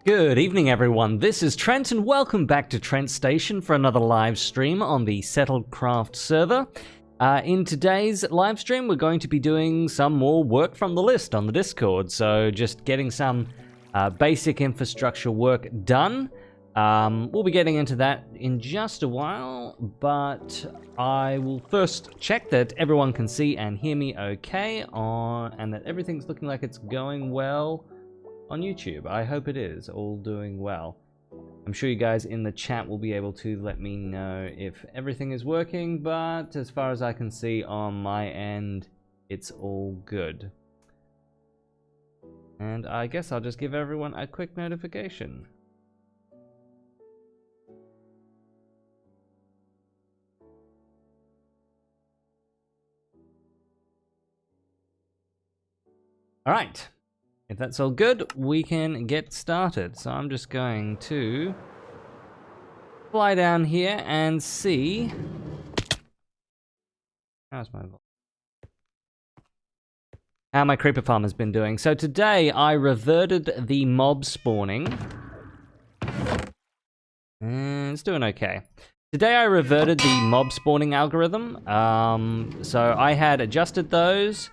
Good evening, everyone. This is Trent, and welcome back to Trent Station for another live stream on the Settlecraft server. In today's live stream, we're going to be doing some more work from the list on the Discord, so just getting some basic infrastructure work done. We'll be getting into that in just a while, but I will first check that everyone can see and hear me okay, and that everything's looking like it's going well on YouTube. I hope it is all doing well. I'm sure you guys in the chat will be able to let me know if everything is working, but as far as I can see on my end, it's all good. And I guess I'll just give everyone a quick notification. All right. If that's all good, we can get started. So I'm just going to fly down here and see. How's my how my creeper farm has been doing. So today I reverted the mob spawning. And it's doing okay. Today I reverted the mob spawning algorithm. So I had adjusted those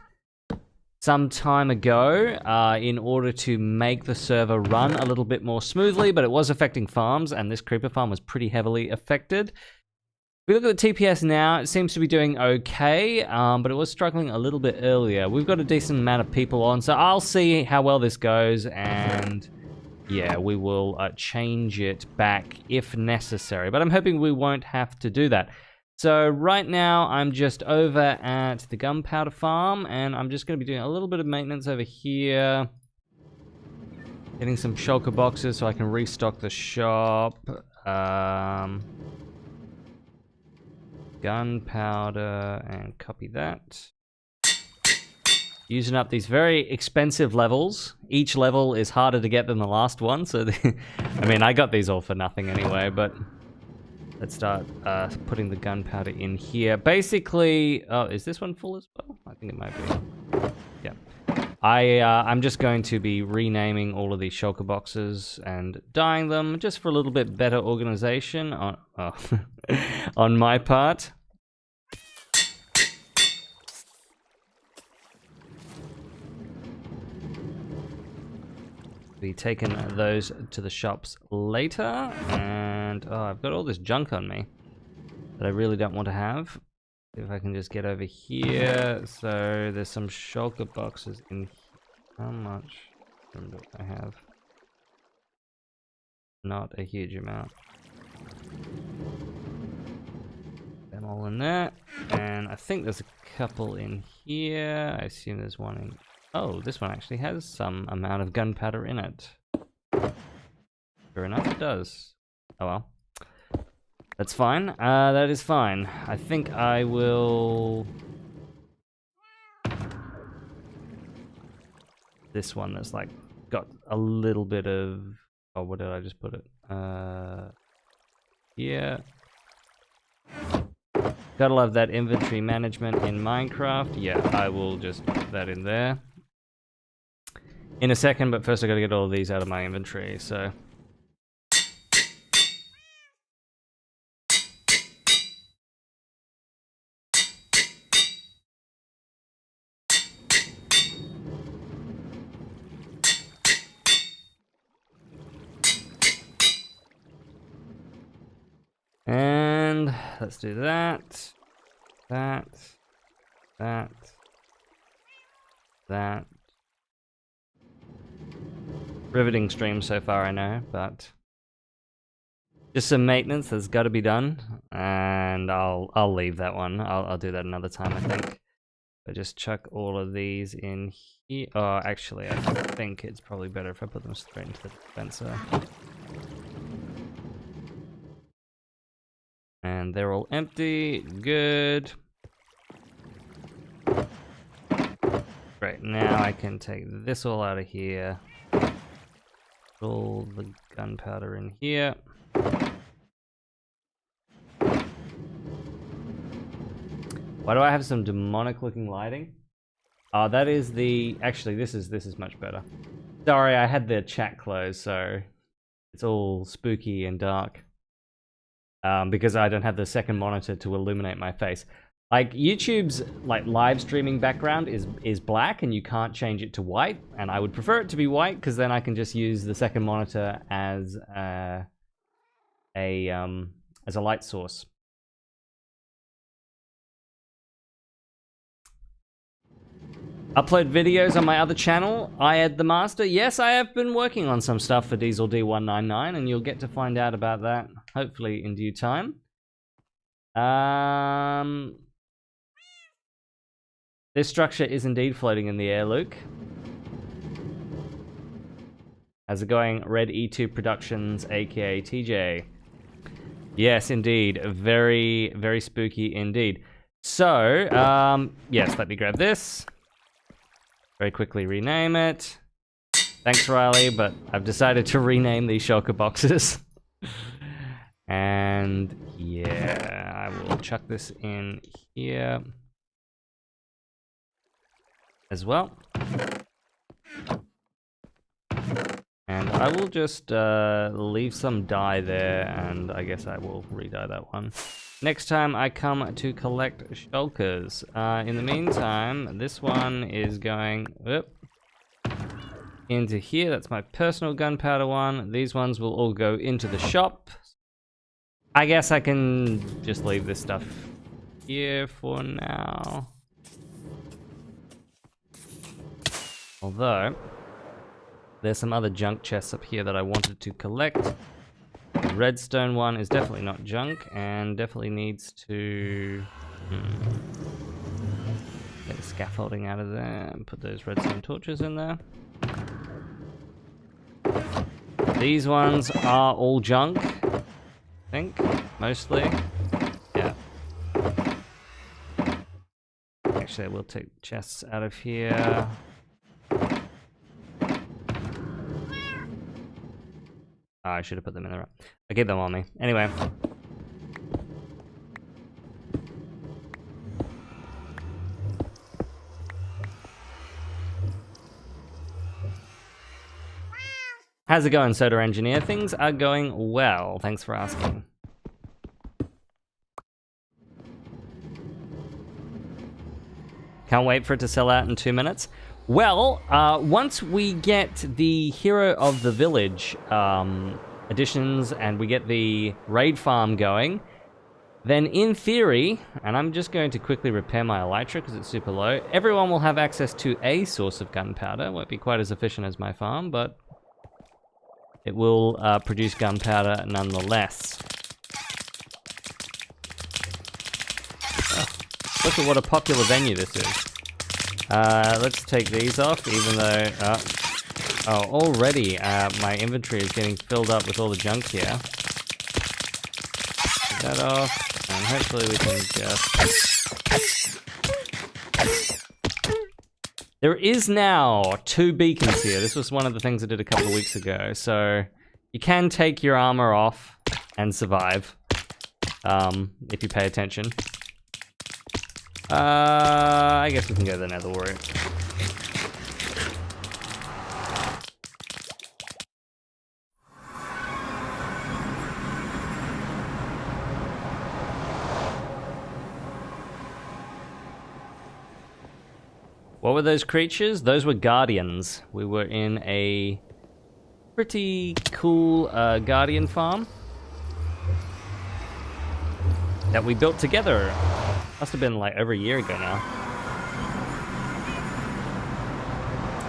some time ago in order to make the server run a little bit more smoothly, but it was affecting farms, and this creeper farm was pretty heavily affected. If we look at the TPS now, it seems to be doing okay, but it was struggling a little bit earlier. We've got a decent amount of people on, so I'll see how well this goes, and yeah, we will change it back if necessary, but I'm hoping we won't have to do that. So right now I'm just over at the gunpowder farm, and I'm just going to be doing a little bit of maintenance over here. Getting some shulker boxes so I can restock the shop. Gunpowder, and copy that. Using up these very expensive levels. Each level is harder to get than the last one, so I mean, I got these all for nothing anyway, but let's start putting the gunpowder in here. Basically, oh, is this one full as well? I think it might be. Yeah. I'm just going to be renaming all of these shulker boxes and dyeing them just for a little bit better organization on, on my part. Be taking those to the shops later, and oh, I've got all this junk on me that I really don't want to have. If I can just get over here. So there's some shulker boxes in here. How much room do I have? Not a huge amount. Them all in there, and I think there's a couple in here. I assume there's one in. Oh, this one actually has some amount of gunpowder in it. Sure enough, it does. Oh well. That's fine. That is fine. I think I will. This one that's like got a little bit of. Oh, where did I just put it? Yeah. Gotta love that inventory management in Minecraft. Yeah, I will just put that in there in a second, but first I gotta get all of these out of my inventory, so. And let's do that, that. Riveting stream so far, I know, but just some maintenance that's got to be done, and I'll leave that one. I'll do that another time, I think. I just chuck all of these in here. Oh, actually, I think it's probably better if I put them straight into the dispenser. And they're all empty. Good. Great. Now I can take this all out of here. Put all the gunpowder in here. Why do I have some demonic looking lighting? That is the... Actually, this is much better. Sorry, I had the chat closed, so it's all spooky and dark. Because I don't have the second monitor to illuminate my face. Like YouTube's like live streaming background is black and you can't change it to white, and I would prefer it to be white because then I can just use the second monitor as a light source. Upload videos on my other channel, I Ed the Master. Yes, I have been working on some stuff for Diesel D199, and you'll get to find out about that, hopefully in due time. This structure is indeed floating in the air, Luke. How's it going, Red E2 Productions, aka TJ? Yes, indeed. Very, very spooky indeed. So, yes, let me grab this. Very quickly rename it. Thanks, Riley, but I've decided to rename these shulker boxes. And yeah, I will chuck this in here as well. And I will just leave some dye there, and I guess I will re-dye that one next time I come to collect shulkers. In the meantime, this one is going into here. That's my personal gunpowder one. These ones will all go into the shop. I guess I can just leave this stuff here for now. Although, there's some other junk chests up here that I wanted to collect. The redstone one is definitely not junk and definitely needs to get the scaffolding out of there and put those redstone torches in there. These ones are all junk, I think, mostly. Yeah. Actually, I will take chests out of here. Oh, I should have put them in the right. I keep them on me. Anyway. How's it going, Soda Engineer? Things are going well. Thanks for asking. Can't wait for it to sell out in 2 minutes. Well, once we get the Hero of the Village additions and we get the raid farm going, then in theory, and I'm just going to quickly repair my Elytra because it's super low, everyone will have access to a source of gunpowder. Won't be quite as efficient as my farm, but it will produce gunpowder nonetheless. Oh, look at what a popular venue this is. Let's take these off, even though... already my inventory is getting filled up with all the junk here. Take that off, and hopefully we can just... There is now 2 beacons here. This was one of the things I did a couple of weeks ago. So you can take your armor off and survive, if you pay attention. I guess we can go to the Nether Warrior. What were those creatures? Those were guardians. We were in a pretty cool guardian farm that we built together. Must have been like over a year ago now.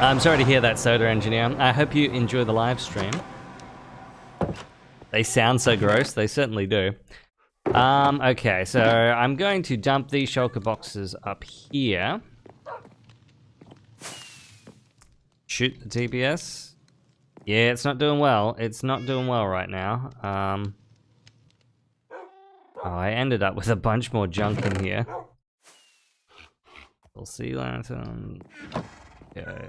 I'm sorry to hear that, Soda Engineer. I hope you enjoy the live stream. They sound so gross. They certainly do. Okay, so I'm going to dump these shulker boxes up here. Shoot the TPS. Yeah, it's not doing well. It's not doing well right now. Oh, I ended up with a bunch more junk in here. We'll see, lantern. Okay.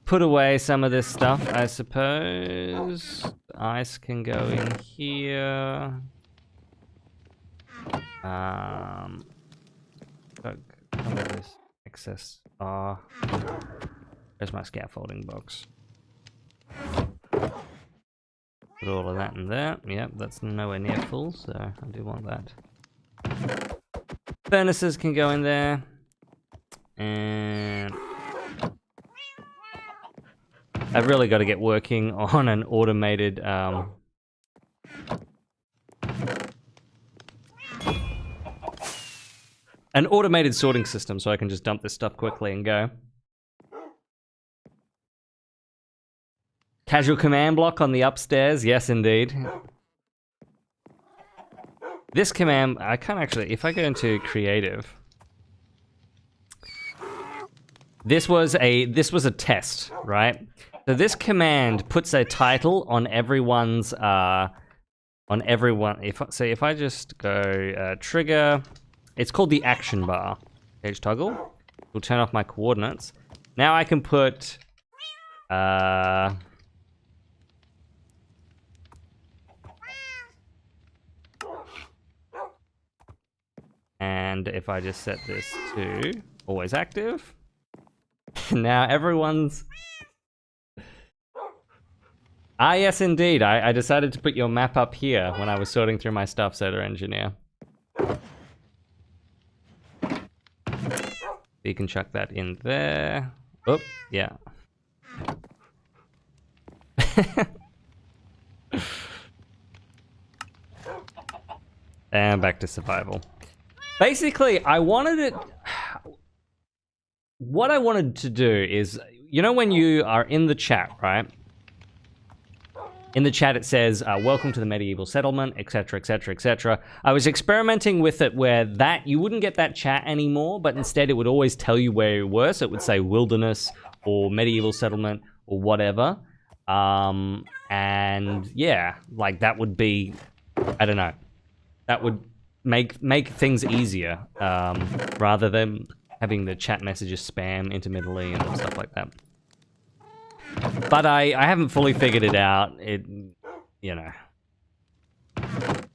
Put away some of this stuff, I suppose. Ice can go in here. Some of this excess. Where's my scaffolding box? Put all of that in there. Yep, that's nowhere near full, so I do want that. Furnaces can go in there. And I've really got to get working on an automated sorting system so I can just dump this stuff quickly and go. Casual command block on the upstairs, yes indeed. This command, I can't actually, if I go into creative. This was a test, right? So this command puts a title on everyone's, if I just go trigger, it's called the action bar. Page toggle, will turn off my coordinates. Now I can put, and if I just set this to always active, now everyone's... Ah, yes, indeed. I decided to put your map up here when I was sorting through my stuff, Solar Engineer. You can chuck that in there. Oh, yeah. And back to survival. Basically, what I wanted to do is, you know when you are in the chat, right? In the chat it says, welcome to the medieval settlement, etc, etc, etc. I was experimenting with it where you wouldn't get that chat anymore, but instead it would always tell you where you were, so it would say wilderness, or medieval settlement, or whatever. And yeah, like that would be, I don't know, that would make things easier, rather than having the chat messages spam intermittently and stuff like that. But I haven't fully figured it out. You know,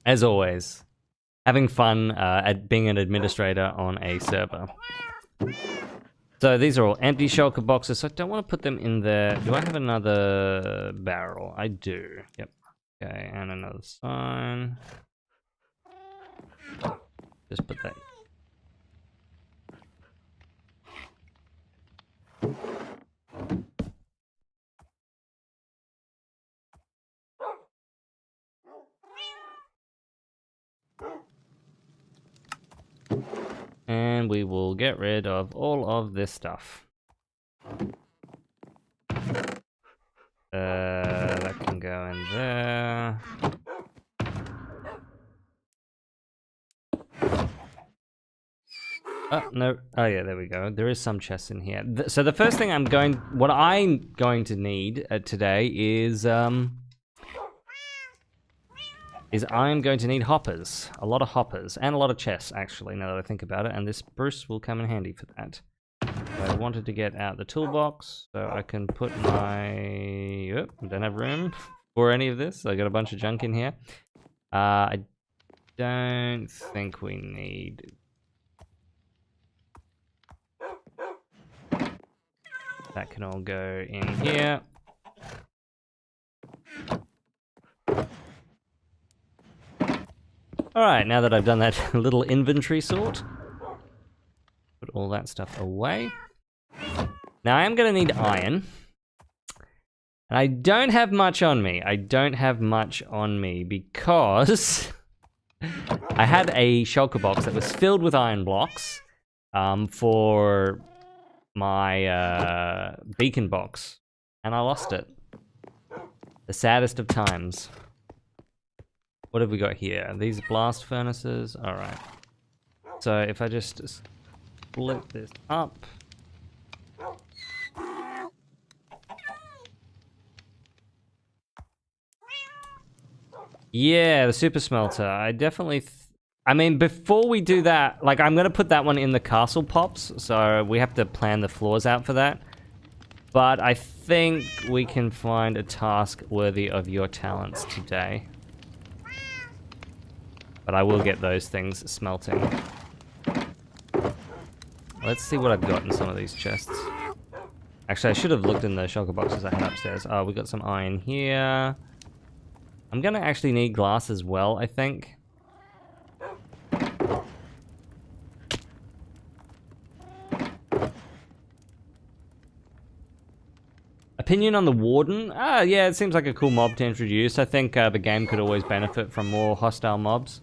as always, having fun at being an administrator on a server. So these are all empty shulker boxes, so I don't want to put them in there. Do I have another barrel? I do. Yep. Okay, and another sign. Just put that. And we will get rid of all of this stuff. That can go in there. Oh, no. Oh, yeah, there we go. There is some chests in here. So the first thing what I'm going to need today is I'm going to need hoppers. A lot of hoppers. And a lot of chests, actually, now that I think about it. And this spruce will come in handy for that. I wanted to get out the toolbox so I can put my... Oh, I don't have room for any of this. I got a bunch of junk in here. I don't think we need... That can all go in here. Alright, now that I've done that little inventory sort, put all that stuff away. Now I am going to need iron. And I don't have much on me. Because I had a shulker box that was filled with iron blocks for my beacon box. And I lost it. The saddest of times. What have we got here? These blast furnaces. Alright. So if I just split this up. Yeah, the super smelter. I definitely... I mean, before we do that, like, I'm going to put that one in the castle pops. So we have to plan the floors out for that. But I think we can find a task worthy of your talents today. But I will get those things smelting. Let's see what I've got in some of these chests. Actually, I should have looked in the shulker boxes I had upstairs. Oh, we got some iron here. I'm gonna actually need glass as well, I think. Opinion on the Warden? Yeah, it seems like a cool mob to introduce. I think the game could always benefit from more hostile mobs.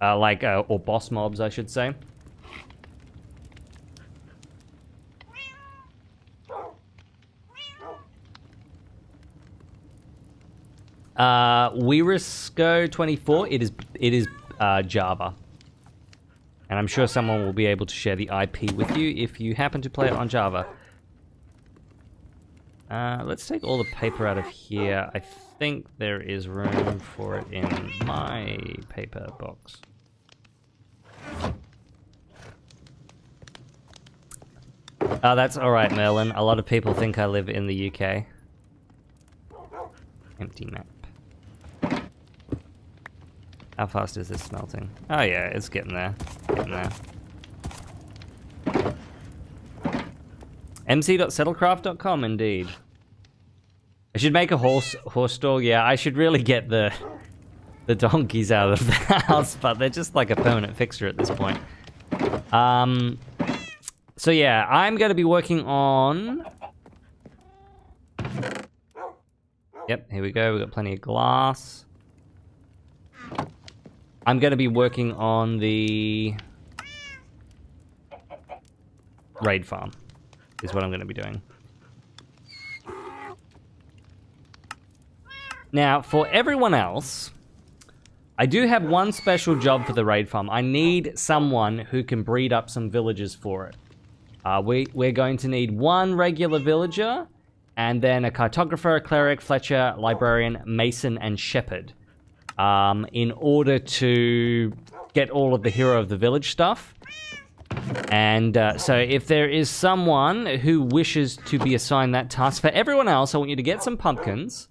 Or boss mobs, I should say. Werisco24, it is Java. And I'm sure someone will be able to share the IP with you if you happen to play it on Java. Let's take all the paper out of here. I think there is room for it in my paper box. Oh, that's alright, Merlin. A lot of people think I live in the UK. Empty map. How fast is this smelting? Oh yeah, it's getting there. Getting there. mc.settlecraft.com, indeed. I should make a horse stall. Yeah, I should really get the donkeys out of the house, but they're just like a permanent fixture at this point. So yeah, I'm going to be working on... Yep, here we go. We've got plenty of glass. I'm going to be working on the raid farm, is what I'm going to be doing. Now, for everyone else, I do have one special job for the raid farm. I need someone who can breed up some villagers for it. We're going to need one regular villager, and then a cartographer, a cleric, fletcher, librarian, mason, and shepherd. In order to get all of the hero of the village stuff. And so if there is someone who wishes to be assigned that task, for everyone else, I want you to get some pumpkins.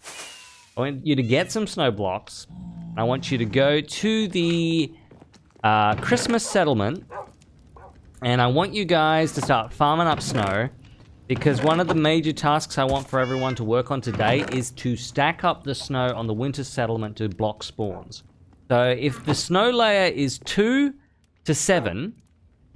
I want you to get some snow blocks. I want you to go to the Christmas settlement. And I want you guys to start farming up snow. Because one of the major tasks I want for everyone to work on today is to stack up the snow on the winter settlement to block spawns. So if the snow layer is 2 to 7,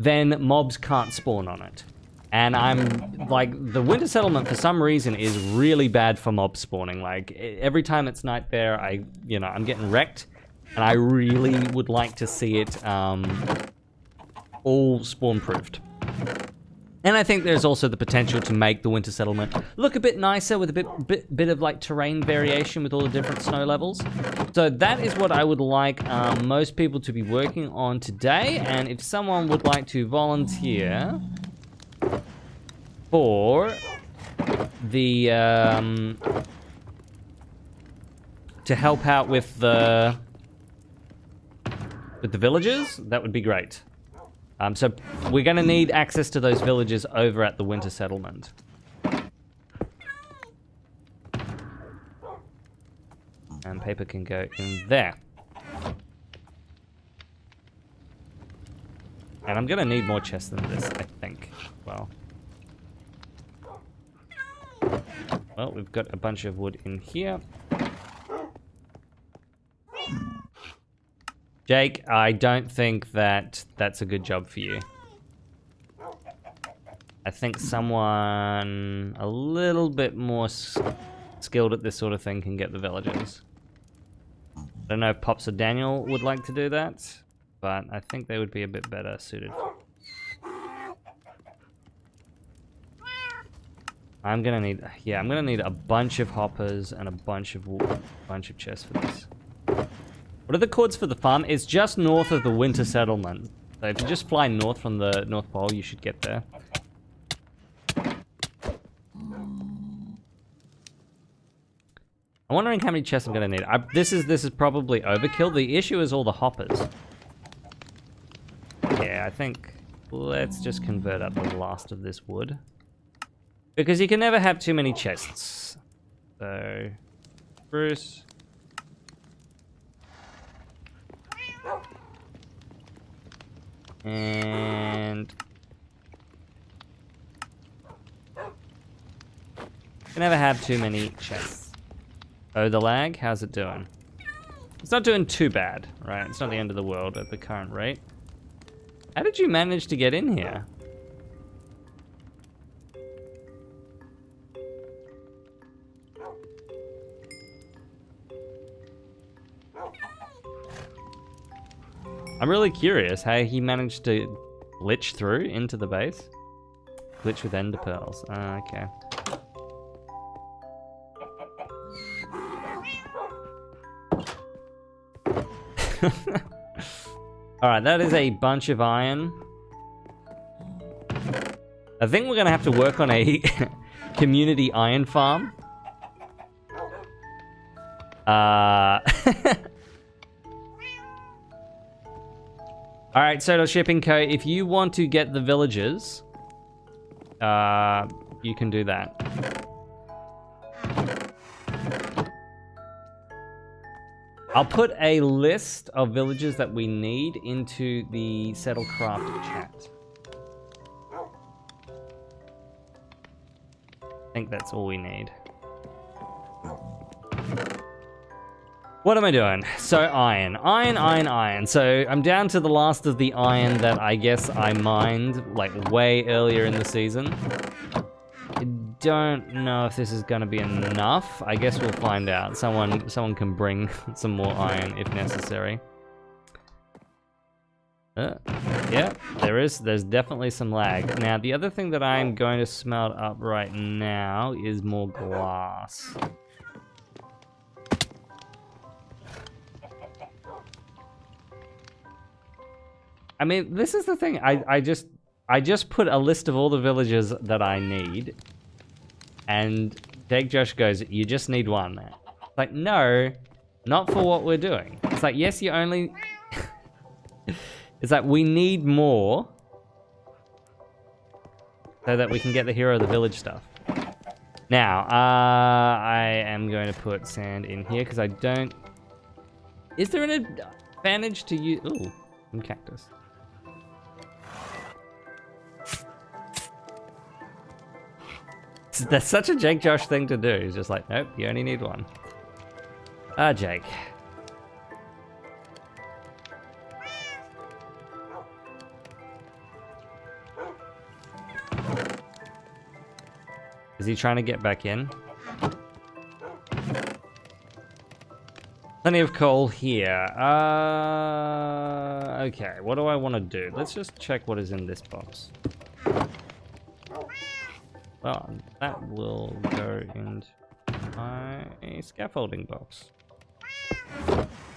then mobs can't spawn on it. And I'm, like, the winter settlement for some reason is really bad for mob spawning. Like, every time it's night there, I'm getting wrecked. And I really would like to see it all spawn-proofed. And I think there's also the potential to make the winter settlement look a bit nicer with a bit of like terrain variation with all the different snow levels. So that is what I would like most people to be working on today. And if someone would like to volunteer for the to help out with the villagers, that would be great. So we're going to need access to those villages over at the winter settlement. And paper can go in there. And I'm going to need more chests than this, I think. Well, we've got a bunch of wood in here. Jake, I don't think that that's a good job for you. I think someone a little bit more skilled at this sort of thing can get the villagers. I don't know if Pops or Daniel would like to do that, but I think they would be a bit better suited. I'm gonna need a bunch of hoppers and a bunch of chests for this. What are the coords for the farm? It's just north of the winter settlement. So if you just fly north from the North Pole, you should get there. I'm wondering how many chests I'm gonna need. This is probably overkill. The issue is all the hoppers. Yeah, I think let's just convert up the last of this wood. Because you can never have too many chests. So, Bruce. And you can never have too many chests. Oh, the lag? How's it doing? It's not doing too bad, right? It's not the end of the world at the current rate. How did you manage to get in here? I'm really curious how he managed to glitch through into the base. Glitch with ender pearls. Okay. Alright, that is a bunch of iron. I think we're gonna have to work on a community iron farm. Alright, Soda Shipping Co., if you want to get the villagers, you can do that. I'll put a list of villages that we need into the Settlecraft chat. I think that's all we need. What am I doing? So iron. Iron. So I'm down to the last of the iron that I guess I mined like way earlier in the season. I don't know if this is gonna be enough. I guess we'll find out. Someone can bring some more iron if necessary. Yeah, there's definitely some lag. Now the other thing that I'm going to smelt up right now is more glass. I mean, this is the thing. I just put a list of all the villages that I need, and Jake Josh goes, "You just need one." It's like, no, not for what we're doing. It's like, yes, you only. It's like we need more, so that we can get the hero of the village stuff. Now, I am going to put sand in here because I don't. Is there an advantage to use? Ooh, some cactus. That's such a Jake Josh thing to do. He's just like, nope, you only need one. Ah, Jake. Is he trying to get back in? Plenty of coal here. Okay, what do I want to do? Let's just check what is in this box. Well, that will go into my scaffolding box.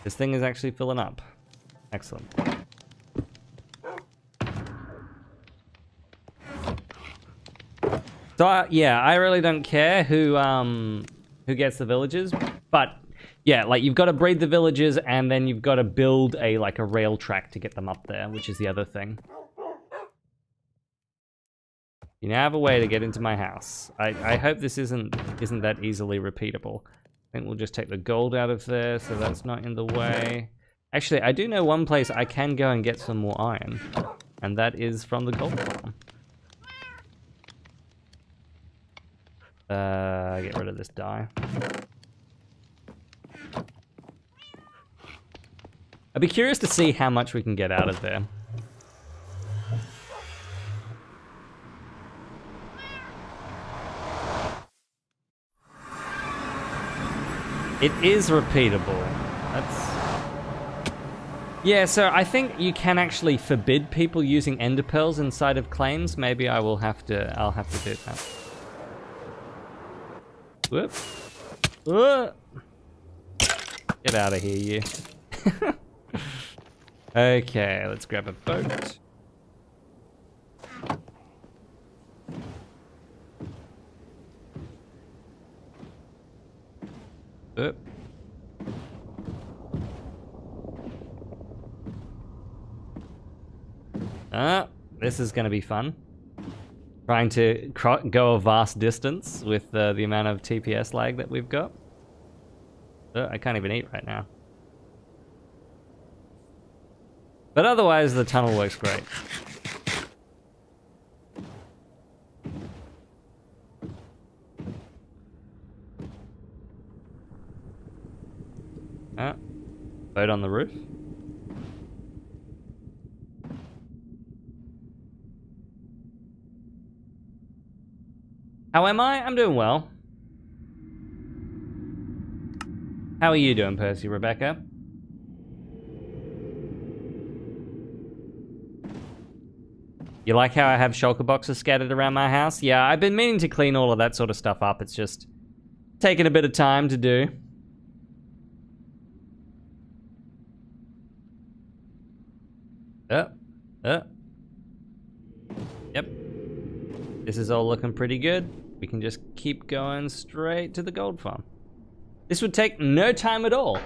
This thing is actually filling up. Excellent. So yeah, I really don't care who gets the villagers, but yeah, like you've got to breed the villagers and then you've got to build a rail track to get them up there, which is the other thing. You now have a way to get into my house. I hope this isn't that easily repeatable. I think we'll just take the gold out of there, so that's not in the way. Actually, I do know one place I can go and get some more iron, and that is from the gold farm. Get rid of this dye. I'd be curious to see how much we can get out of there. It is repeatable. That's... Yeah, so I think you can actually forbid people using ender pearls inside of claims. Maybe I'll have to do that. Whoop. Whoop. Get out of here, you. Okay, let's grab a boat. Oop. This is going to be fun. Trying to go a vast distance with the amount of TPS lag that we've got. I can't even eat right now. But otherwise, the tunnel works great. Boat on the roof. How am I? I'm doing well. How are you doing, Percy, Rebecca? You like how I have shulker boxes scattered around my house? Yeah, I've been meaning to clean all of that sort of stuff up. It's just taking a bit of time to do. Yep. This is all looking pretty good. We can just keep going straight to the gold farm. This would take no time at all.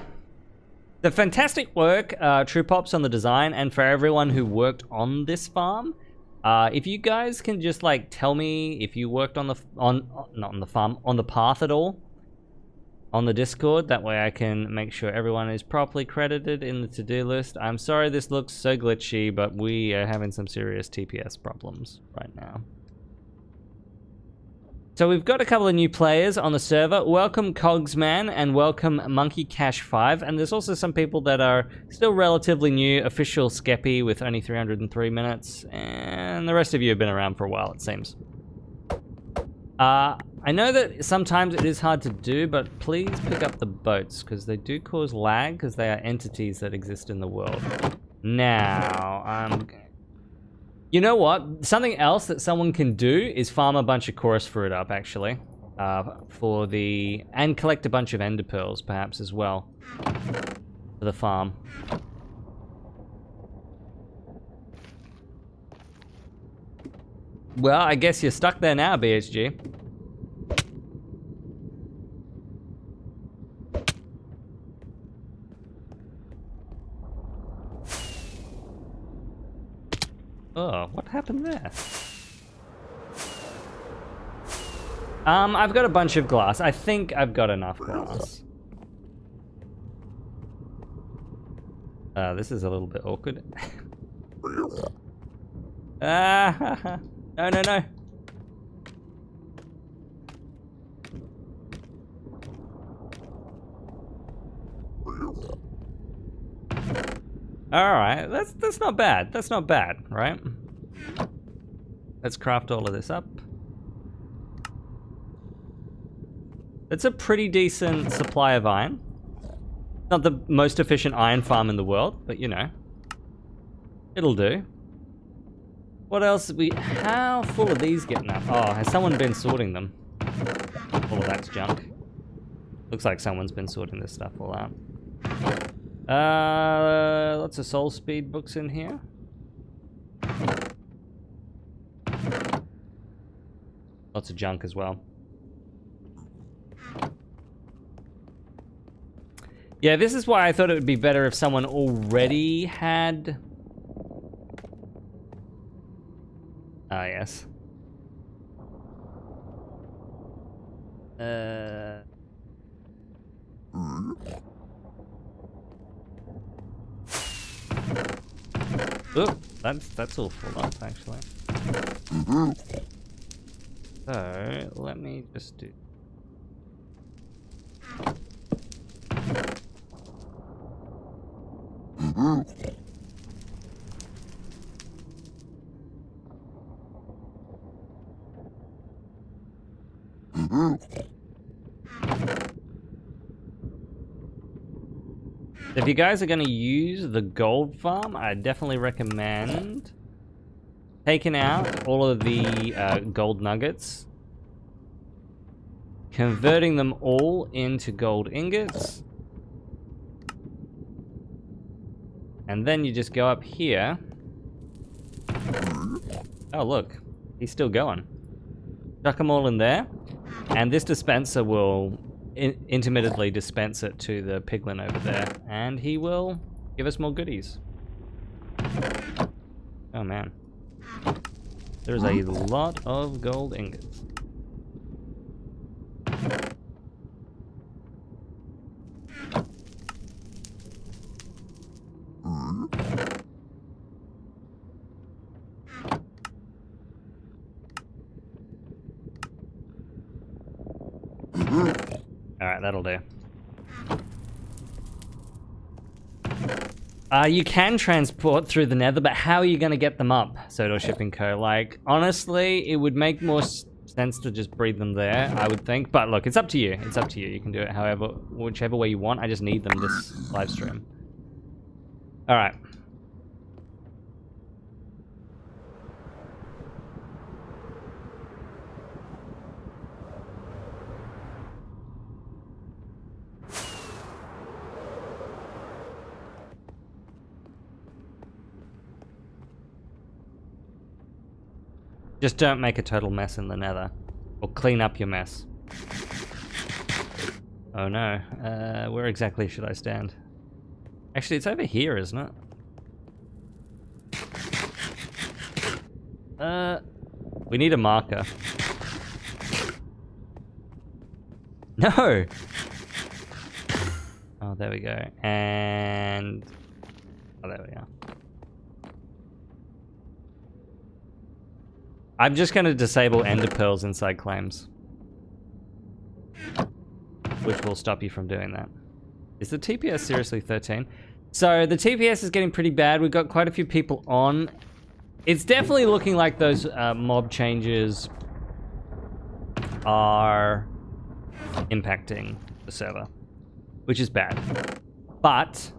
The fantastic work, True Pops, on the design, and for everyone who worked on this farm. If you guys can just like tell me if you worked on the not on the farm, on the path at all on the Discord, that way I can make sure everyone is properly credited in the to-do list. I'm sorry this looks so glitchy, but we are having some serious TPS problems right now. So we've got a couple of new players on the server. Welcome Cogsman and welcome Monkey Cash 5. And there's also some people that are still relatively new. Official Skeppy with only 303 minutes. And the rest of you have been around for a while, it seems. I know that sometimes it is hard to do, but please pick up the boats because they do cause lag because they are entities that exist in the world. Now, you know what? Something else that someone can do is farm a bunch of chorus fruit up, actually, and collect a bunch of ender pearls, perhaps as well, for the farm. Well, I guess you're stuck there now, BHG. Oh, what happened there? I've got a bunch of glass. I think I've got enough glass. This is a little bit awkward. No, no, no. Alright, that's not bad. That's not bad, right? Let's craft all of this up. It's a pretty decent supply of iron. Not the most efficient iron farm in the world, but you know. It'll do. What else? How full are these getting up? Oh, has someone been sorting them? All of that's junk. Looks like someone's been sorting this stuff all out. Lots of soul speed books in here. Lots of junk as well. Yeah, this is why I thought it would be better if someone already had... Ah, yes. Oh, that's all full up, actually. So, let me just do... If you guys are going to use the gold farm, I definitely recommend taking out all of the gold nuggets, converting them all into gold ingots, and then you just go up here. Oh look, he's still going. Chuck them all in there, and this dispenser will intermittently dispense it to the piglin over there, and he will give us more goodies. Oh man. There's a lot of gold ingots. Alright, that'll do. You can transport through the nether, but how are you going to get them up? Soto Shipping Co. Like, honestly, it would make more sense to just breed them there, I would think. But look, it's up to you. It's up to you. You can do it however, whichever way you want. I just need them this live stream. All right. Just don't make a total mess in the nether. Or clean up your mess. Oh no. Where exactly should I stand? Actually, it's over here, isn't it? We need a marker. No! Oh, there we go. And... oh, there we are. I'm just going to disable ender pearls inside claims. Which will stop you from doing that. Is the TPS seriously 13? So the TPS is getting pretty bad. We've got quite a few people on. It's definitely looking like those mob changes are impacting the server, which is bad. But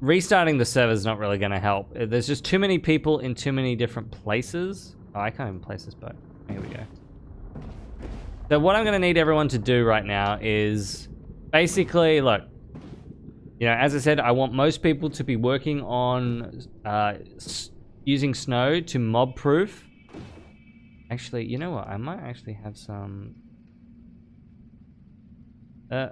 restarting the server is not really going to help. There's just too many people in too many different places. Oh, I can't even place this boat. Here we go. So what I'm going to need everyone to do right now is basically, look, you know, as I said, I want most people to be working on using snow to mob proof. Actually, you know what? I might actually have some... I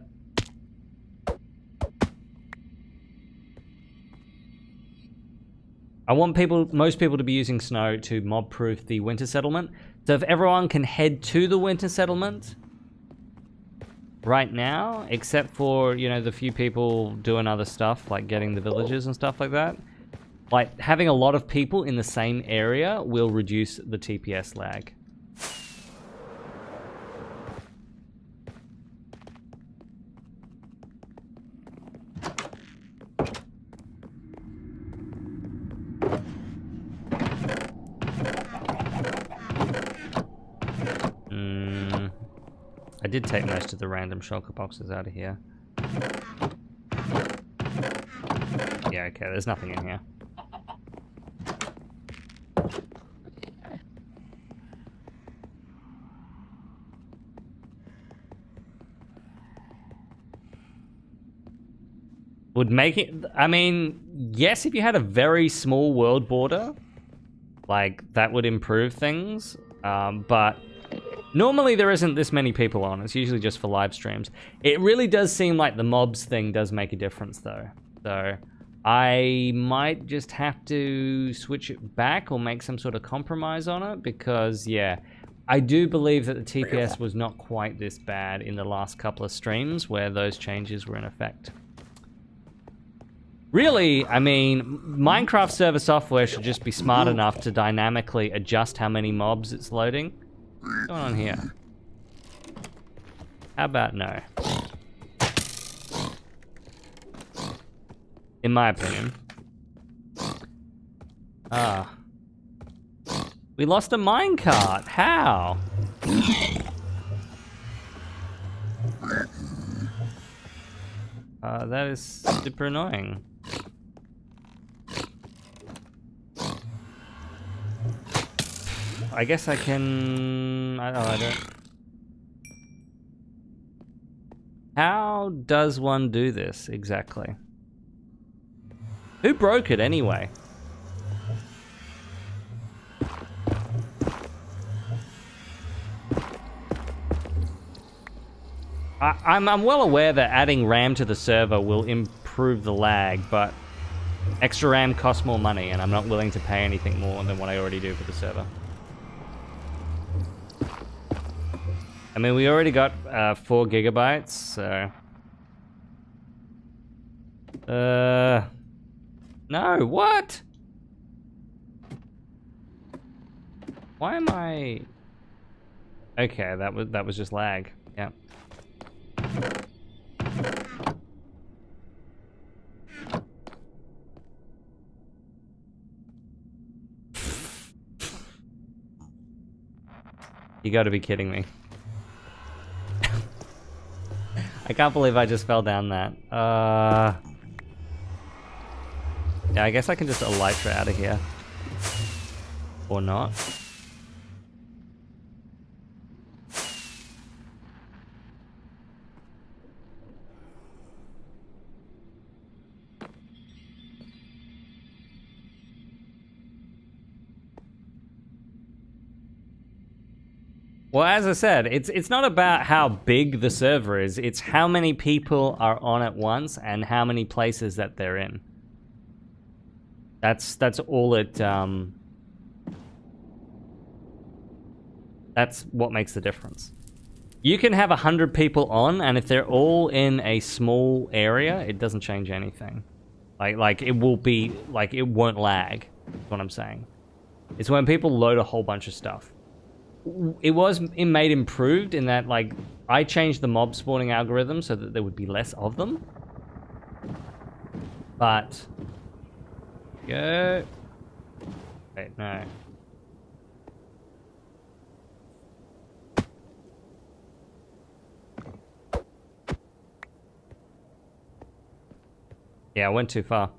want most people to be using snow to mob-proof the winter settlement. So if everyone can head to the winter settlement right now, except for, you know, the few people doing other stuff, like getting the villages and stuff like that, like having a lot of people in the same area will reduce the TPS lag. I did take most of the random shulker boxes out of here. Yeah, okay, there's nothing in here. Would make it... I mean, yes, if you had a very small world border, like, that would improve things, but... normally there isn't this many people on. It's usually just for live streams. It really does seem like the mobs thing does make a difference though. So I might just have to switch it back or make some sort of compromise on it because, yeah, I do believe that the TPS was not quite this bad in the last couple of streams where those changes were in effect. Really, I mean, Minecraft server software should just be smart enough to dynamically adjust how many mobs it's loading. What's going on here? How about no? In my opinion. Ah. We lost a minecart. How? That is super annoying. I guess I can... I don't... How does one do this, exactly? Who broke it, anyway? I'm well aware that adding RAM to the server will improve the lag, but extra RAM costs more money, and I'm not willing to pay anything more than what I already do for the server. I mean, we already got 4 gigabytes, so... No, what? Why am I... Okay, that was just lag. Yeah. You gotta be kidding me. I can't believe I just fell down that. Yeah, I guess I can just Elytra out of here. Or not. Well, as I said, it's not about how big the server is, it's how many people are on at once and how many places that they're in. That's all it that's what makes the difference. You can have 100 people on, and if they're all in a small area, it doesn't change anything. Like it will be like it won't lag. That's what I'm saying. It's when people load a whole bunch of stuff. It was made improved in that, like, I changed the mob spawning algorithm so that there would be less of them. But go. Wait, no. Yeah, I went too far.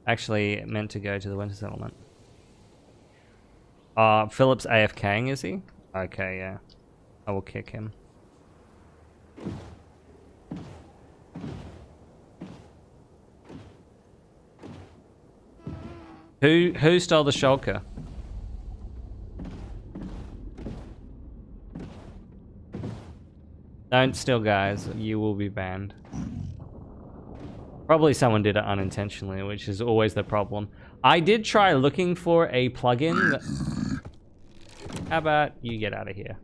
Actually, meant to go to the winter settlement. Philip's AFKing, is he? Okay, yeah. I will kick him. Who stole the shulker? Don't steal, guys. You will be banned. Probably someone did it unintentionally, which is always the problem. I did try looking for a plugin that... How about you get out of here?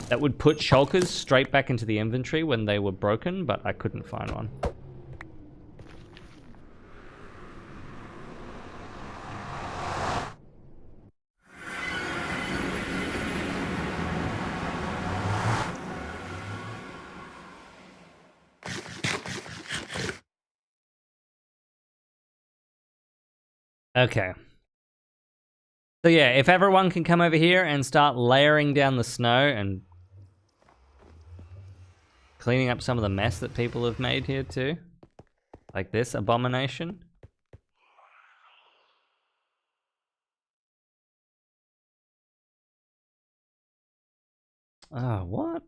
That would put shulkers straight back into the inventory when they were broken, but I couldn't find one. Okay. So yeah, if everyone can come over here and start layering down the snow and cleaning up some of the mess that people have made here too. Like this abomination. Oh, what?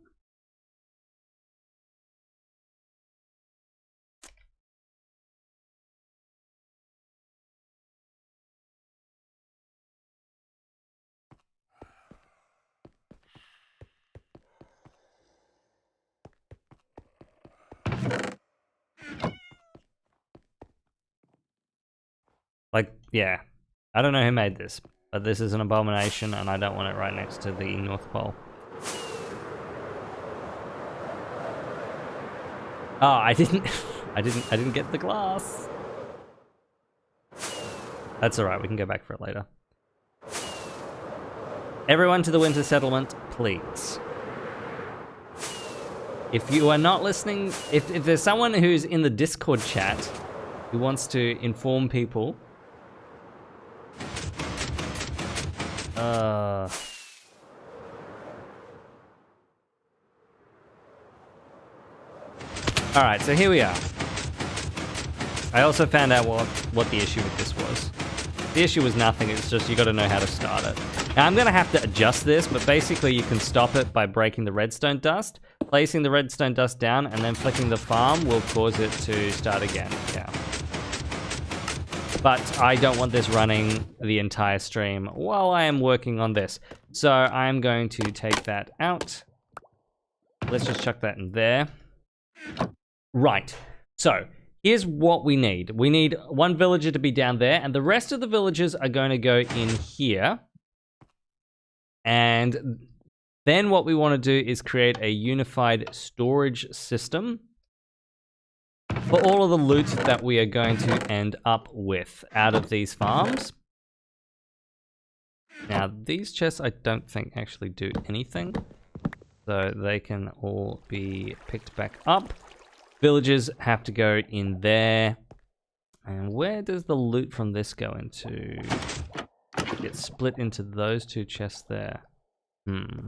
Like, yeah. I don't know who made this, but this is an abomination and I don't want it right next to the North Pole. Oh, I didn't get the glass. That's alright, we can go back for it later. Everyone to the winter settlement, please. If you are not listening, if there's someone who's in the Discord chat who wants to inform people... Alright, so here we are. I also found out what the issue with this was. The issue was nothing, it's just you gotta know how to start it. Now I'm gonna have to adjust this, but basically you can stop it by breaking the redstone dust, placing the redstone dust down, and then flicking the farm will cause it to start again. Yeah. But I don't want this running the entire stream while I am working on this. So I'm going to take that out. Let's just chuck that in there. Right, so here's what we need. We need one villager to be down there, and the rest of the villagers are going to go in here. And then what we want to do is create a unified storage system for all of the loot that we are going to end up with out of these farms. Now, these chests I don't think actually do anything, so they can all be picked back up. Villagers have to go in there. And where does the loot from this go into? It gets split into those two chests there. Hmm.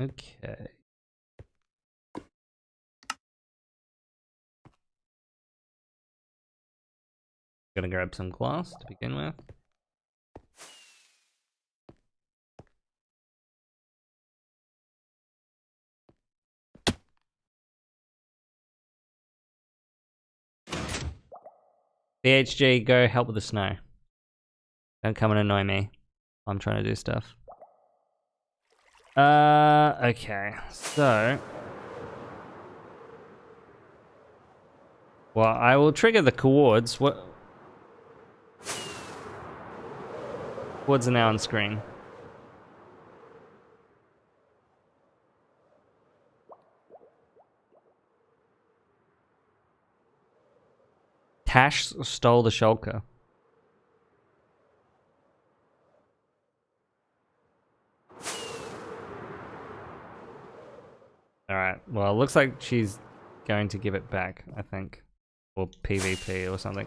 Okay. Gonna grab some glass to begin with. BHG, go help with the snow. Don't come and annoy me. I'm trying to do stuff. Okay, so... Well, I will trigger the coords. What? Coords are now on screen. Tash stole the shulker. Alright, well, it looks like she's going to give it back, I think. Or PvP or something.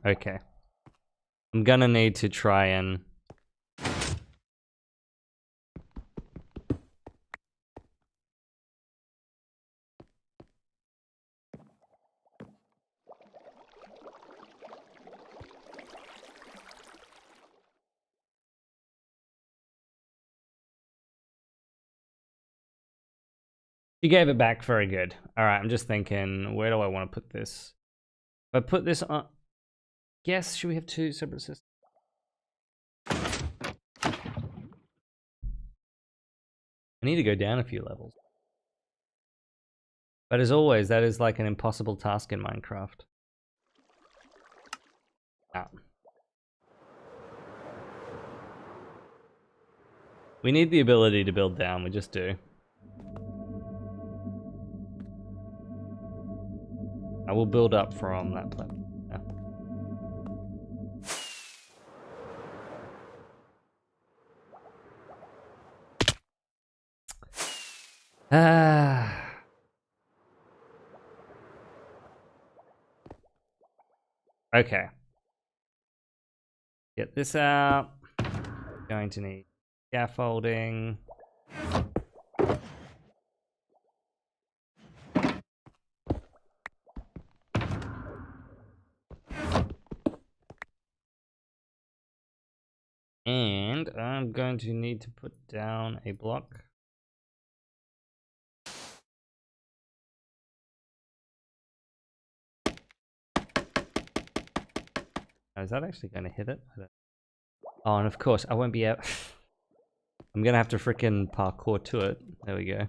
Okay. I'm gonna need to try and... She gave it back very good. Alright, I'm just thinking, where do I want to put this? If I put this on... Yes, should we have two separate systems? I need to go down a few levels. But as always, that is like an impossible task in Minecraft. Ah. We need the ability to build down, we just do. I will build up from that platform. Yeah. Okay. Get this out. Going to need scaffolding. And I'm going to need to put down a block. Oh, is that actually going to hit it? Oh, and of course, I won't be able... I'm going to have to frickin' parkour to it. There we go.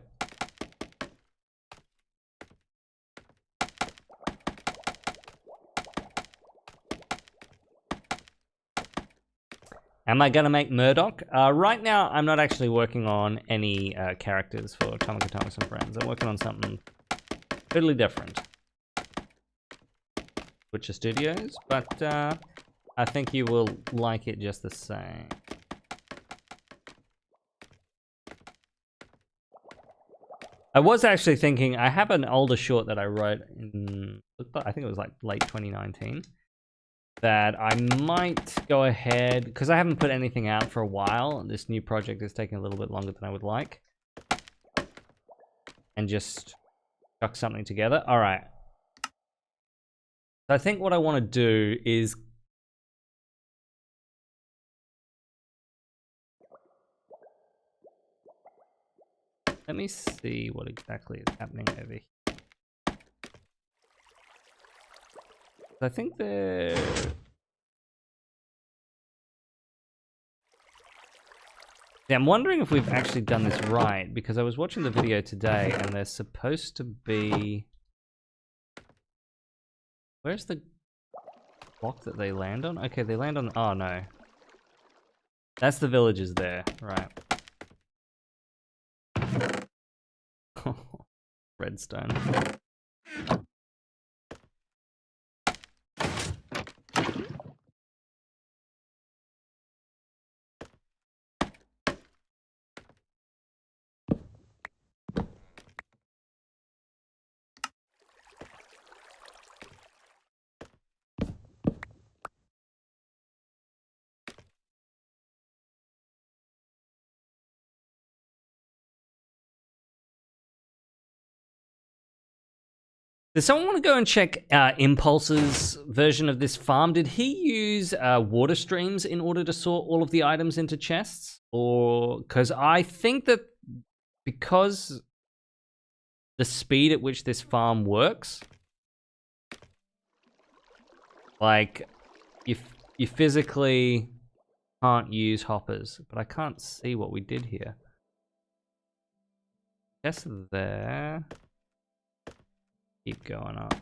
Am I going to make Murdock? Right now, I'm not actually working on any characters for Atomic Atomics and Friends. I'm working on something totally different. Witcher Studios, but I think you will like it just the same. I was actually thinking, I have an older short that I wrote in, I think it was like late 2019, that I might go ahead, because I haven't put anything out for a while. This new project is taking a little bit longer than I would like. And just chuck something together. All right. So I think what I want to do is... Let me see what exactly is happening over here. I think they're... Yeah, I'm wondering if we've actually done this right, because I was watching the video today and they're supposed to be... Where's the block that they land on? Okay, they land on... Oh, no. That's the villages there, right. Redstone. Does someone want to go and check Impulse's version of this farm? Did he use water streams in order to sort all of the items into chests? Or because I think that because the speed at which this farm works, like you physically can't use hoppers, but I can't see what we did here. Chest there. Keep going up.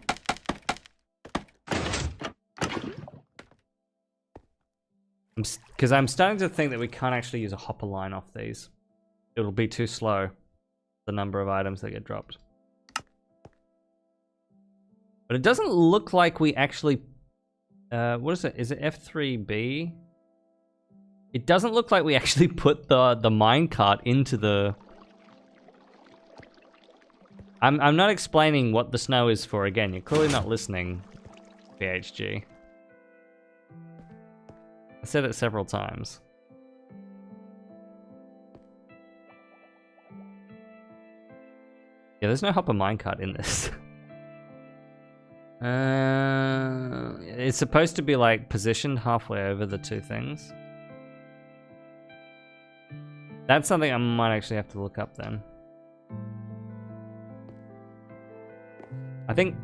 Because I'm starting to think that we can't actually use a hopper line off these. It'll be too slow, the number of items that get dropped. But it doesn't look like we actually... what is it? Is it F3B? It doesn't look like we actually put the minecart into the... I'm not explaining what the snow is for again. You're clearly not listening, PHG. I said it several times. Yeah, there's no hopper minecart in this. It's supposed to be like positioned halfway over the two things. That's something I might actually have to look up then. I think...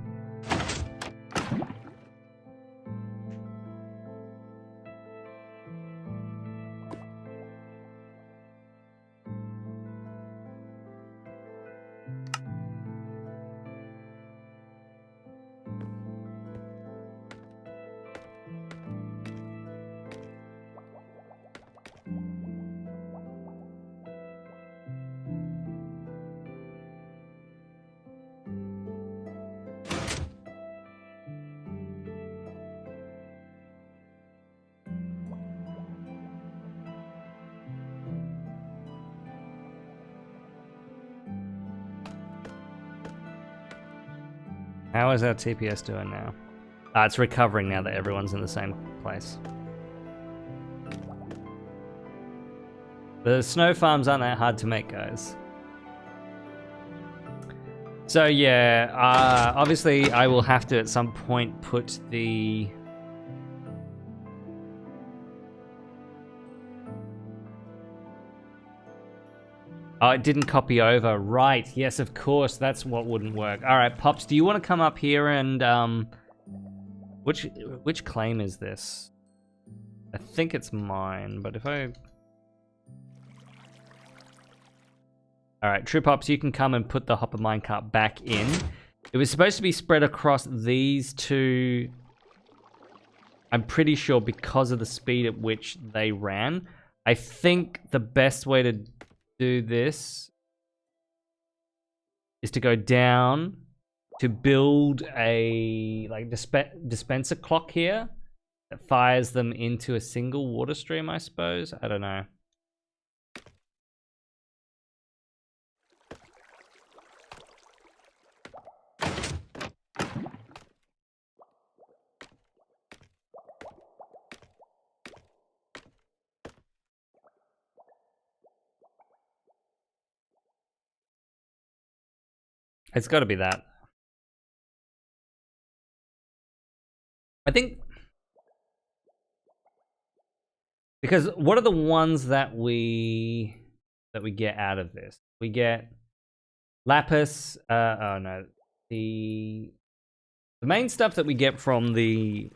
How is our TPS doing now? It's recovering now that everyone's in the same place. The snow farms aren't that hard to make, guys. So yeah, obviously I will have to at some point put the... Oh, it didn't copy over. Right. Yes, of course. That's what wouldn't work. All right, Pops, do you want to come up here and... Which claim is this? I think it's mine, but if I... All right, True Pops, you can come and put the hopper minecart back in. It was supposed to be spread across these two... I'm pretty sure because of the speed at which they ran. I think the best way to do this is to go down to build a like dispenser clock here that fires them into a single water stream, I suppose. I don't know. It's got to be that. I think because what are the ones that we get out of this? We get Lapis. Oh no, the main stuff that we get from the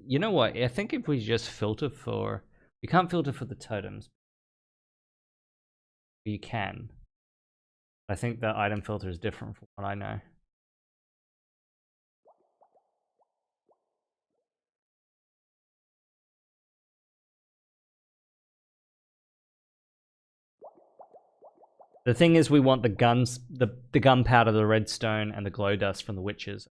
you know what? I think if we just filter for... You can't filter for the totems. You can. I think the item filter is different from what I know. The thing is, we want the guns, the gunpowder, the redstone, and the glow dust from the witches.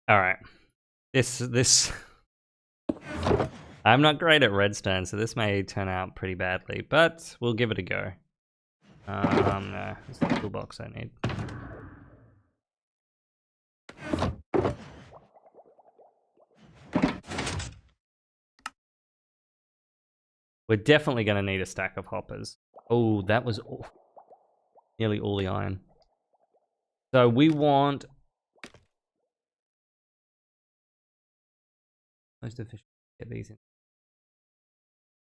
All right. This. I'm not great at redstone, so this may turn out pretty badly, but we'll give it a go. No, it's the toolbox I need. We're definitely going to need a stack of hoppers. Oh, that was nearly all the iron. So we want most efficient. Get these in.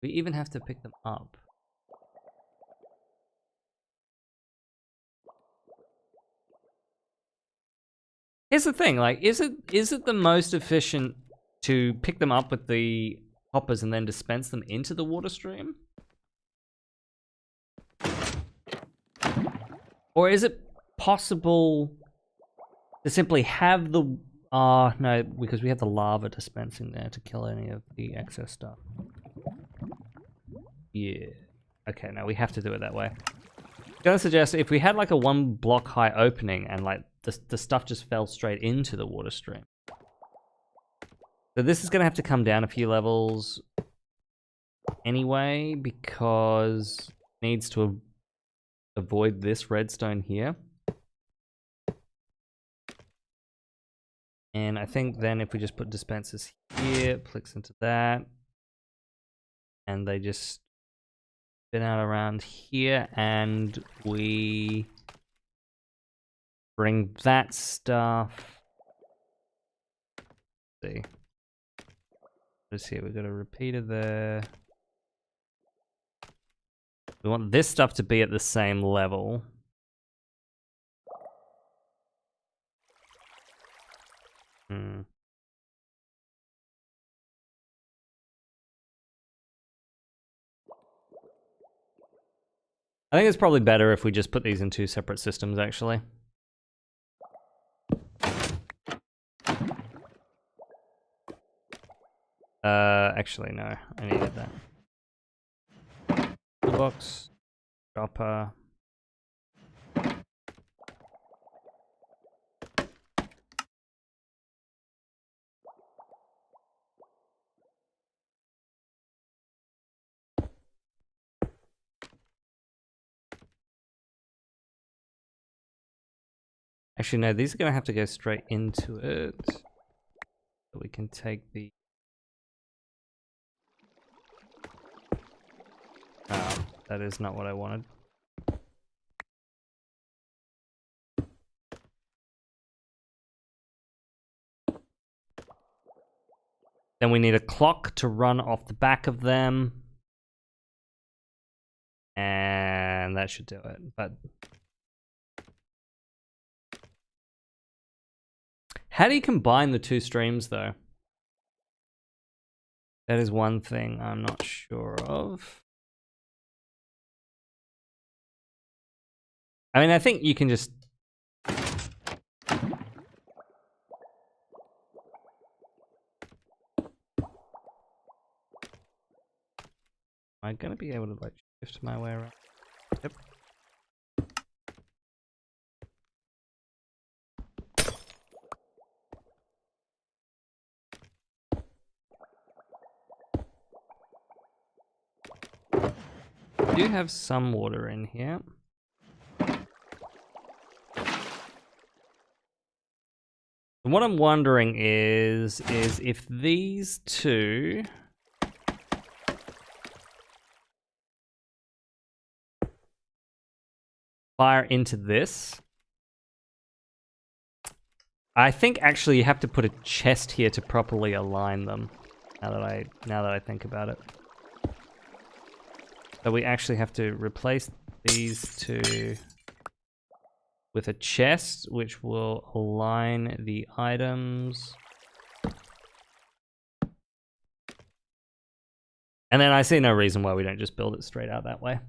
We even have to pick them up. Here's the thing, like, is it the most efficient to pick them up with the hoppers and then dispense them into the water stream? Or is it possible to simply have the... no, because we have the lava dispensing there to kill any of the excess stuff. Yeah. Okay, no, we have to do it that way. I'm gonna suggest if we had like a 1 block high opening and like the stuff just fell straight into the water stream. So this is gonna have to come down a few levels anyway because it needs to avoid this redstone here. And I think then if we just put dispensers here, clicks into that, and they just spin out around here, and we bring that stuff. Let's see. Let's see, we've got a repeater there. We want this stuff to be at the same level. I think it's probably better if we just put these in 2 separate systems, actually. Actually, no. I needed that. Toolbox. Dropper. Actually, no, these are going to have to go straight into it. So we can take the... Oh, that is not what I wanted. Then we need a clock to run off the back of them. And that should do it, but... How do you combine the 2 streams, though? That is one thing I'm not sure of. I mean, I think you can just... Am I going to be able to, like, shift my way around? Yep. I do have some water in here. And what I'm wondering is if these 2 fire into this. I think actually you have to put a chest here to properly align them. Now that I think about it. So we actually have to replace these 2 with a chest, which will align the items. And then I see no reason why we don't just build it straight out that way.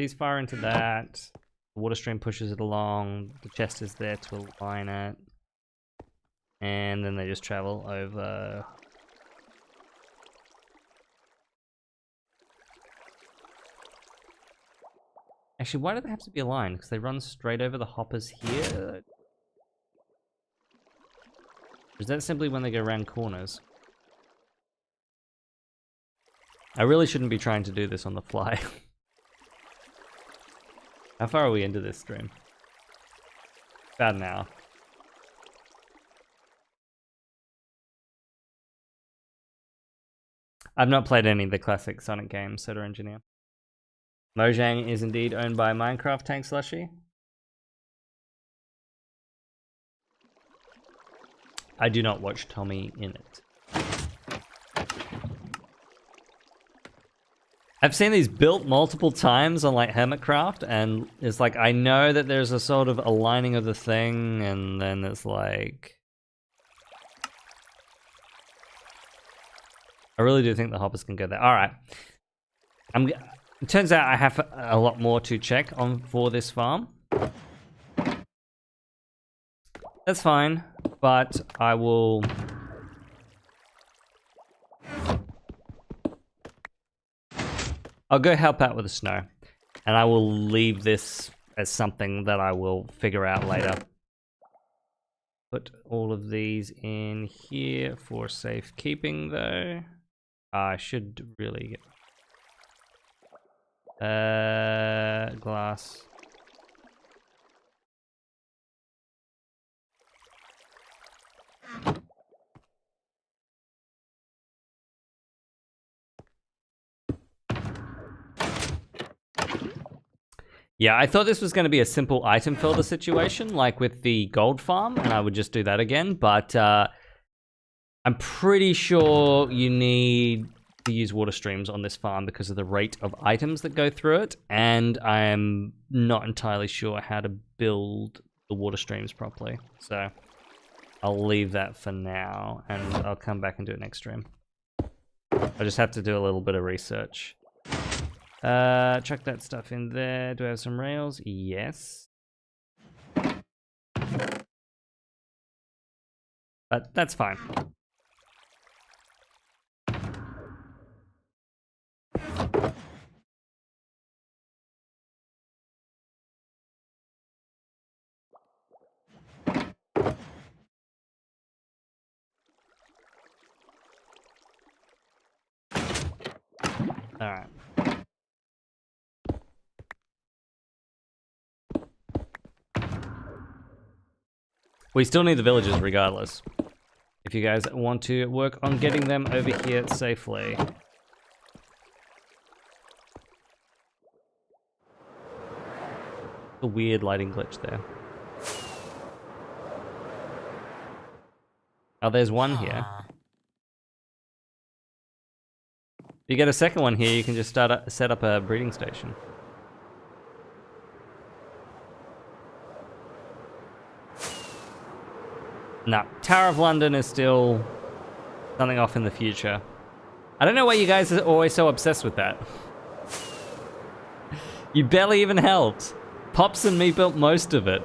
these fire into that. The water stream pushes it along. The chest is there to align it. And then they just travel over. Actually, why do they have to be aligned? Because they run straight over the hoppers here? Or is that simply when they go around corners? I really shouldn't be trying to do this on the fly. How far are we into this stream? About an hour. I've not played any of the classic Sonic games, Soda Engineer. Mojang is indeed owned by Minecraft Tank Slushy. I do not watch Tommy in it. I've seen these built multiple times on like Hermitcraft, and it's like I know that there's a sort of aligning of the thing, and then it's like I really do think the hoppers can go there. All right, it turns out I have a lot more to check on for this farm. That's fine, but I will. I'll go help out with the snow, and I will leave this as something that I will figure out later. Put all of these in here for safekeeping, though. I should really get glass. Yeah, I thought this was going to be a simple item filter situation, like with the gold farm, and I would just do that again, but I'm pretty sure you need to use water streams on this farm because of the rate of items that go through it, and I'm not entirely sure how to build the water streams properly, so I'll leave that for now, and I'll come back and do it next stream. I just have to do a little bit of research. Chuck that stuff in there. Do I have some rails? Yes. But that's fine. All right. We still need the villagers regardless. If you guys want to work on getting them over here safely. A weird lighting glitch there. Oh, there's one here. If you get a second one here, you can just set up a breeding station. No, Tower of London is still something off in the future. I don't know why you guys are always so obsessed with that. You barely even helped. Pops and me built most of it.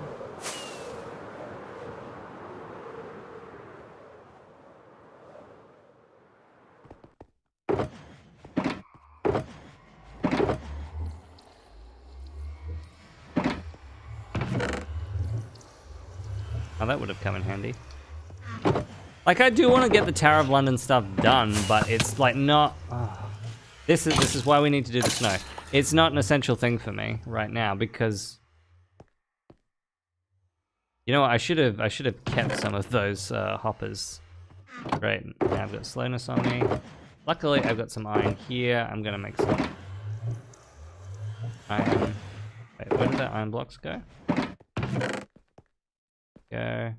Oh, that would have come in handy. Like, I do want to get the Tower of London stuff done, but it's like not... Oh. This is why we need to do the snow. It's not an essential thing for me right now because... You know what, I should have kept some of those hoppers. Great, now I've got slowness on me. Luckily, I've got some iron here. I'm gonna make some iron. Wait, where did the iron blocks go? Go.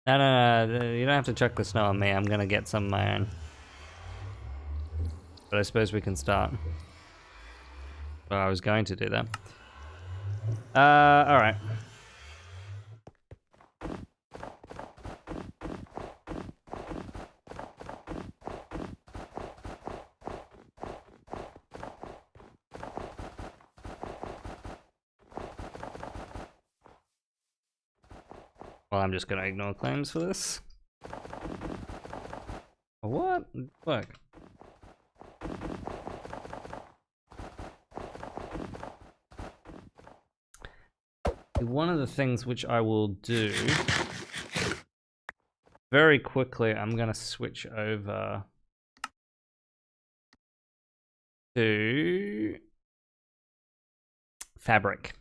No, you don't have to chuck the snow on me. I'm gonna get some of my own. But I suppose we can start. Well, I was going to do that. Alright. Well, I'm just gonna ignore claims for this. What? Look. One of the things which I will do very quickly, I'm gonna switch over to fabric.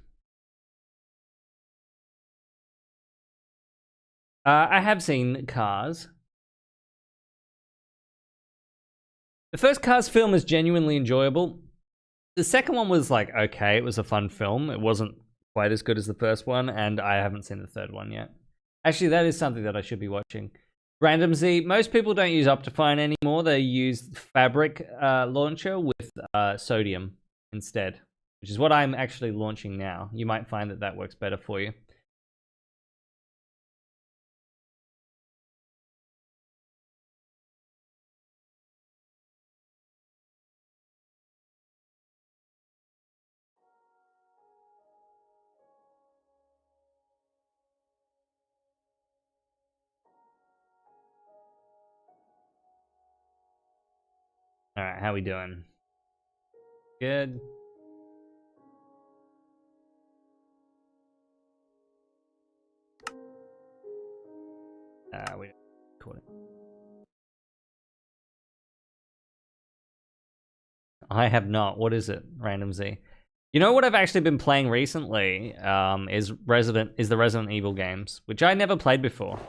I have seen Cars. The first Cars film is genuinely enjoyable. The second one was like, okay, it was a fun film. It wasn't quite as good as the first one, and I haven't seen the third one yet. Actually, that is something that I should be watching. Random Z, most people don't use Optifine anymore. They use Fabric Launcher with Sodium instead, which is what I'm actually launching now. You might find that that works better for you. All right, how we doing? Good. We recording. I have not. What is it, Random Z? You know what I've actually been playing recently is the Resident Evil games, which I never played before.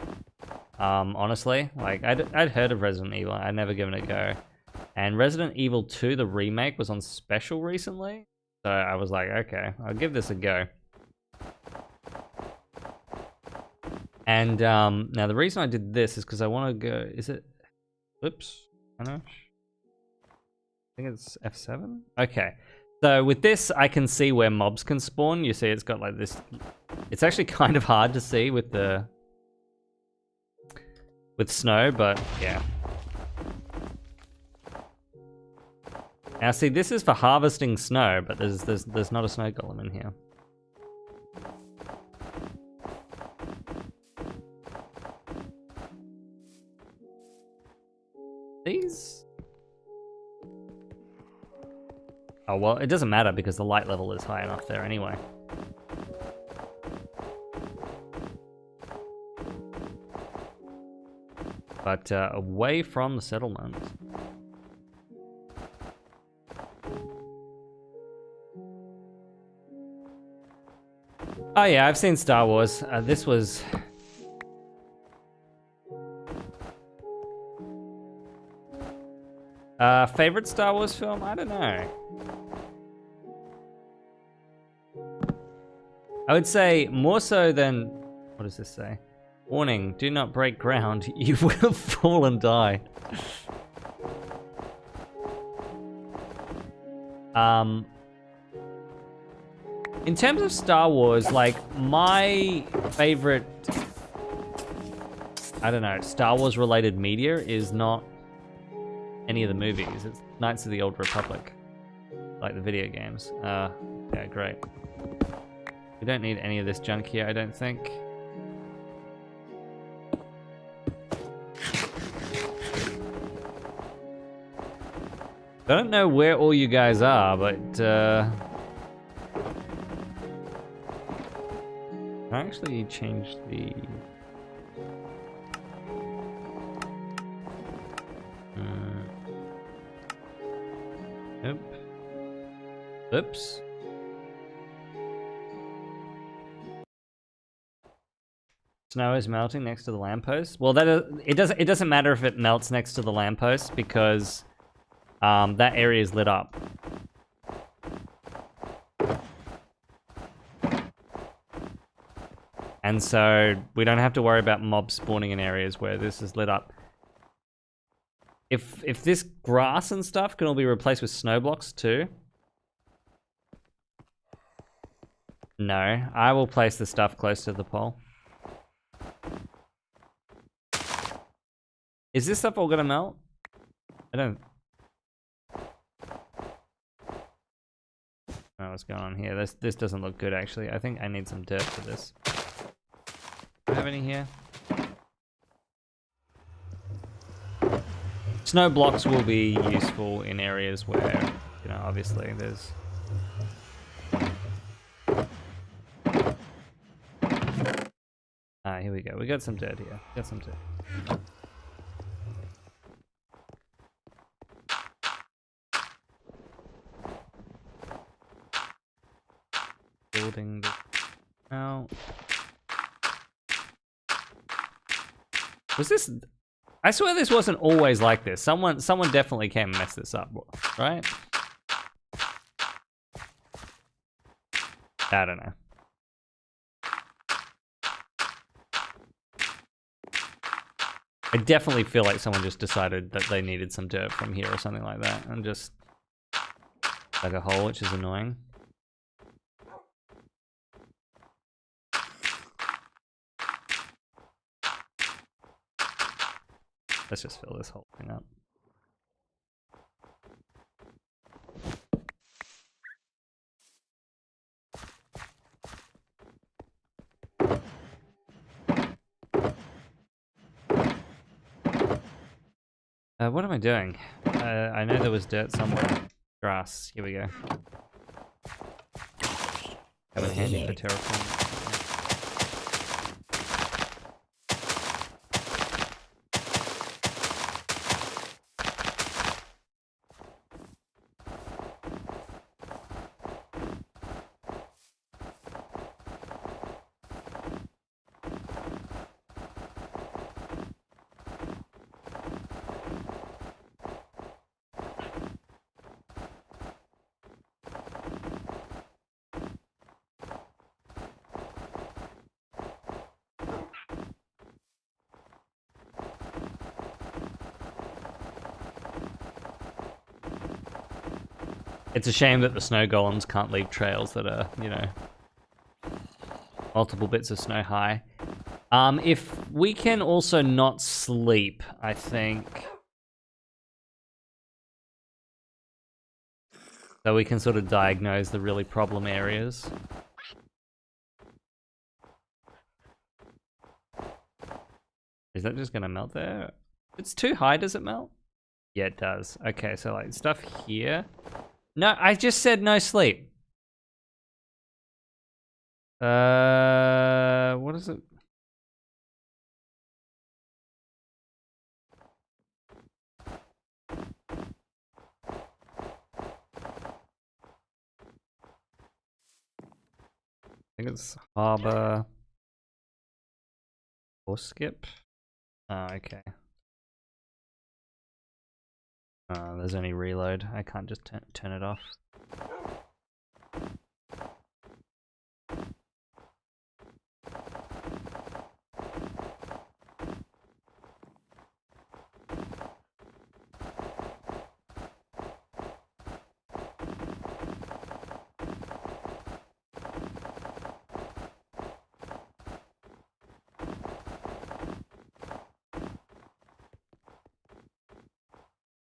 Honestly, like I'd heard of Resident Evil, I'd never given it a go. And Resident Evil 2, the remake, was on special recently, so I was like, okay, I'll give this a go. And now the reason I did this is because I want to go. Is it? Oops. I know. I think it's F7. Okay. So with this, I can see where mobs can spawn. You see, it's got like this. It's actually kind of hard to see with snow, but yeah. Now, see, this is for harvesting snow, but there's not a snow golem in here. These. Oh, well, it doesn't matter because the light level is high enough there anyway. But away from the settlement. Oh yeah, I've seen Star Wars. This was... favorite Star Wars film? I don't know. I would say more so than... What does this say? Warning, do not break ground. You will fall and die. In terms of Star Wars, like, my favorite... I don't know, Star Wars related media is not any of the movies. It's Knights of the Old Republic. Like the video games. Yeah, great. We don't need any of this junk here, I don't think. I don't know where all you guys are, but I actually changed the... Nope. Oops. Snow is melting next to the lamppost. Well, it doesn't matter if it melts next to the lamppost because that area is lit up. And so we don't have to worry about mobs spawning in areas where this is lit up. If this grass and stuff can all be replaced with snow blocks too. No, I will place the stuff close to the pole. Is this stuff all gonna melt? I don't know what's going on here. This doesn't look good actually. I think I need some dirt for this. I have have any here? Snow blocks will be useful in areas where, you know, obviously there's... Ah, here we go. We got some dirt here. Got some dirt. Building this out. Was this... I swear this wasn't always like this. Someone definitely came and messed this up, right? I don't know. I definitely feel like someone just decided that they needed some dirt from here or something like that and just dug a hole, which is annoying. Let's just fill this whole thing up. What am I doing? I know there was dirt somewhere. Grass. Here we go. Have it handy for terraforming. It's a shame that the snow golems can't leave trails that are, you know, multiple bits of snow high. If we can also not sleep, I think. So we can sort of diagnose the really problem areas. Is that just gonna melt there? If it's too high, does it melt? Yeah, it does. Okay, so like stuff here. No, I just said no sleep. What is it? I think it's harbor or skip. Oh, okay. There's only reload. I can't just turn it off.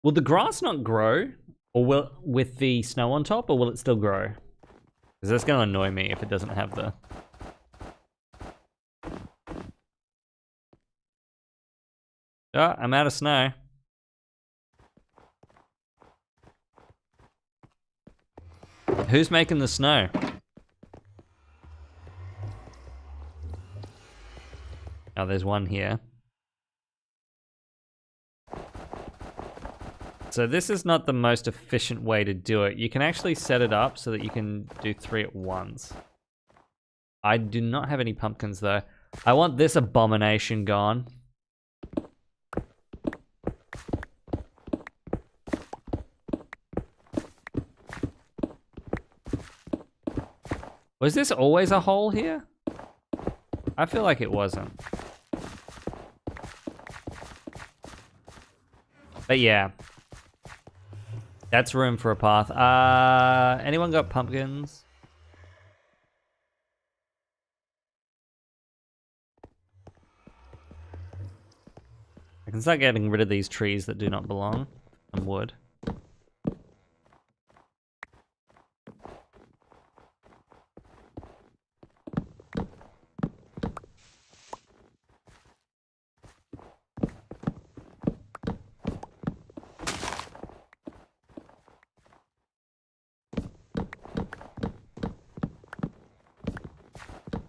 Will the grass not grow, or will with the snow on top, or will it still grow? Because that's going to annoy me if it doesn't have the... Oh, I'm out of snow. Who's making the snow? Oh, there's one here. So this is not the most efficient way to do it. You can actually set it up so that you can do 3 at once. I do not have any pumpkins though. I want this abomination gone. Was this always a hole here? I feel like it wasn't. But yeah. That's room for a path. Anyone got pumpkins? I can start getting rid of these trees that do not belong. And wood.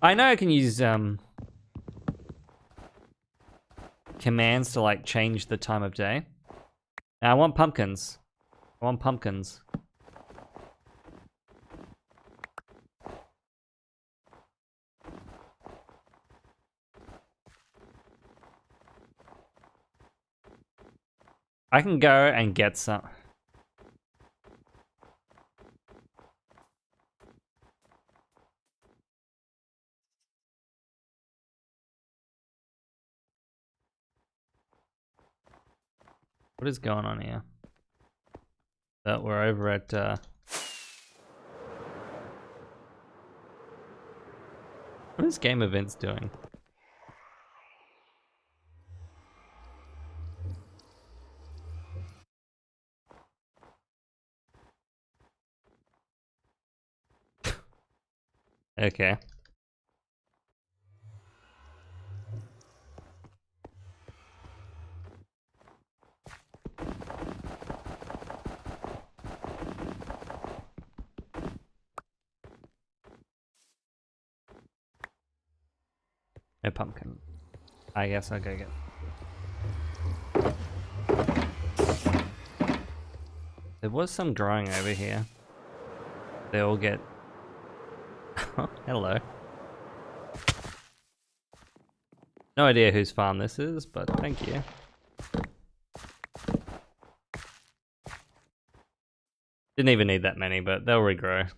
I know I can use commands to like change the time of day. Now, I want pumpkins. I want pumpkins. I can go and get some. What is going on here? That we're over at what is game events doing? Okay. No pumpkin. I guess I'll go get. There was some growing over here. They all get. Hello. No idea whose farm this is, but thank you. Didn't even need that many, but they'll regrow.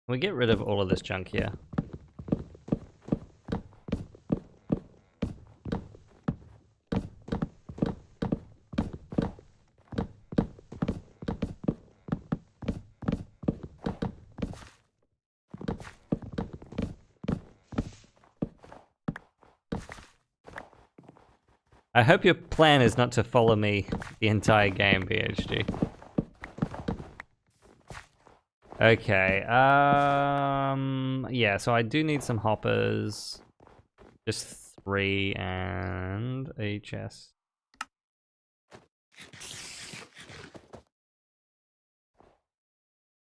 We get rid of all of this junk here. I hope your plan is not to follow me the entire game, BHG. Okay, yeah, so I do need some hoppers. Just 3 and a chest.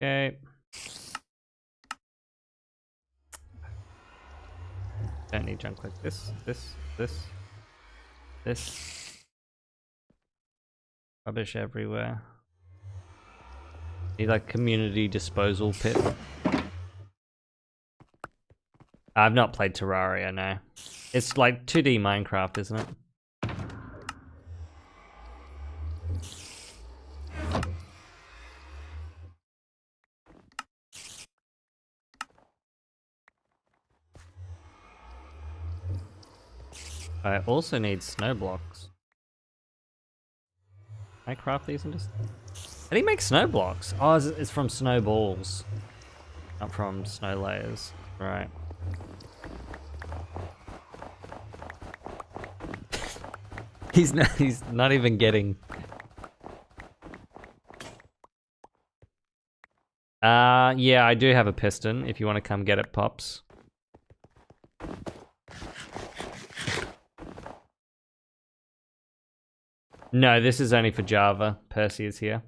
Okay. Don't need junk like this. Rubbish everywhere. Need like community disposal pit. I've not played Terraria, no. It's like 2D Minecraft, isn't it? I also need snow blocks. Can I craft these and just... How do you make snow blocks? Oh, it's from snowballs. Not from snow layers. Right. He's not even getting... yeah, I do have a piston if you want to come get it, Pops. No, this is only for Java. Percy is here.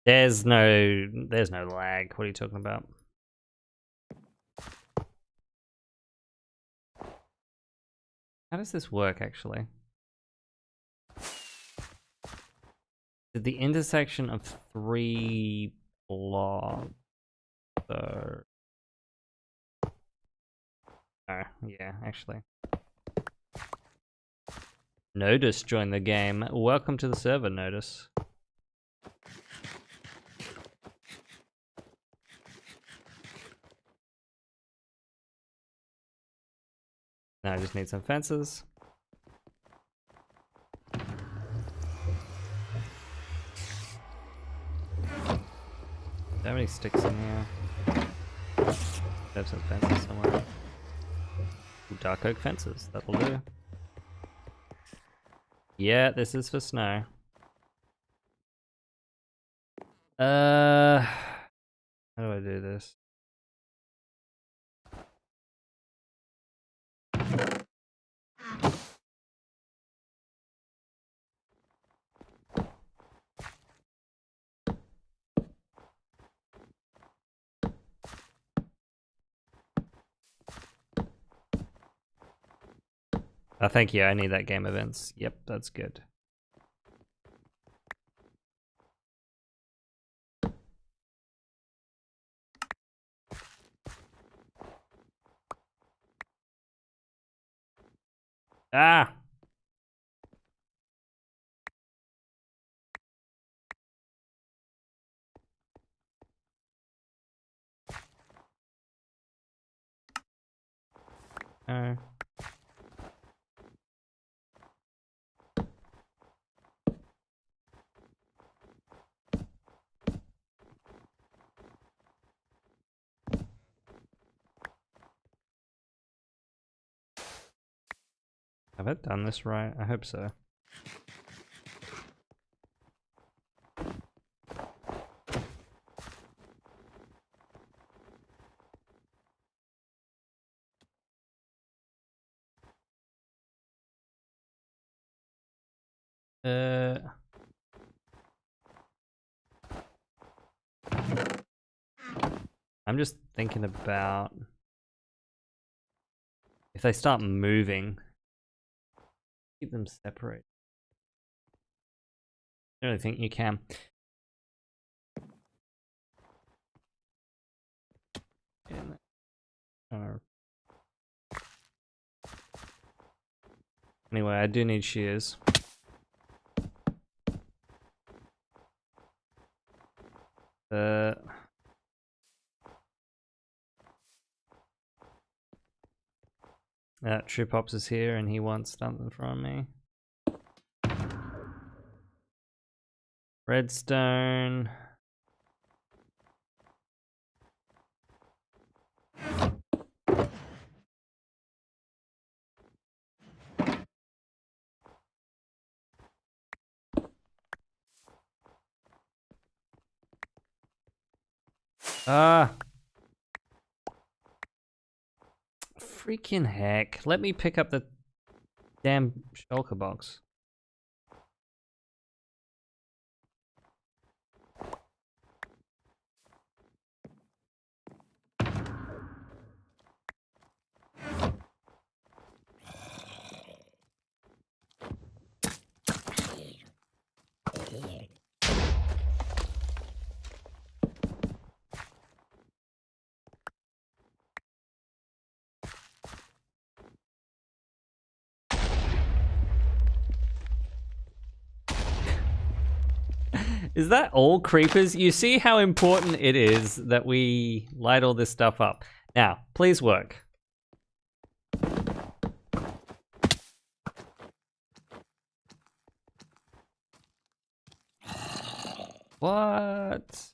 There's no lag. What are you talking about? How does this work actually? At the intersection of 3 blocks. So... Oh, yeah, actually. Notice joined the game. Welcome to the server, Notice. Now I just need some fences. So many sticks in here. have some fences somewhere. Ooh, dark oak fences, that'll do. Yeah, this is for snow. How do I do this? Oh, thank you. I need that game events. Yep, that's good. Ah! Oh. Have I done this right? I hope so. I'm just thinking about if they start moving, keep them separate. I really think you can. Anyway, I do need shears. True Pops is here and he wants something from me. Redstone. Freaking heck. Let me pick up the damn shulker box. Is that all creepers? You see how important it is that we light all this stuff up. Now, please work. What?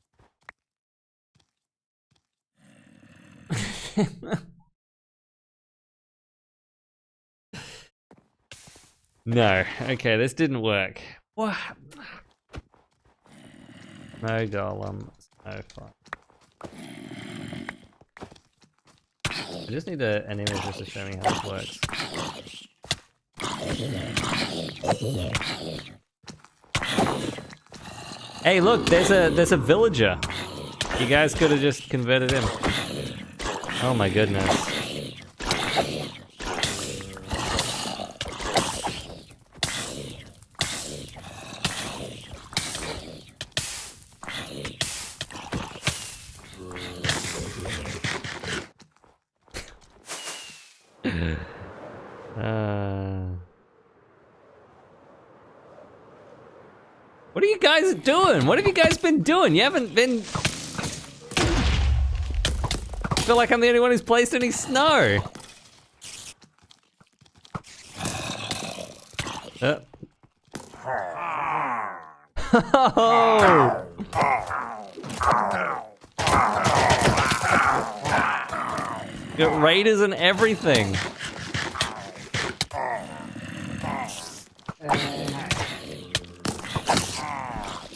No. Okay, this didn't work. What? No golem. No fun. I just need an image just to show me how this works. Hey, look, there's a villager. You guys could have just converted him. Oh my goodness. What are you guys doing? What have you guys been doing? You haven't been... I feel like I'm the only one who's placed any snow. Oh. Got raiders and everything.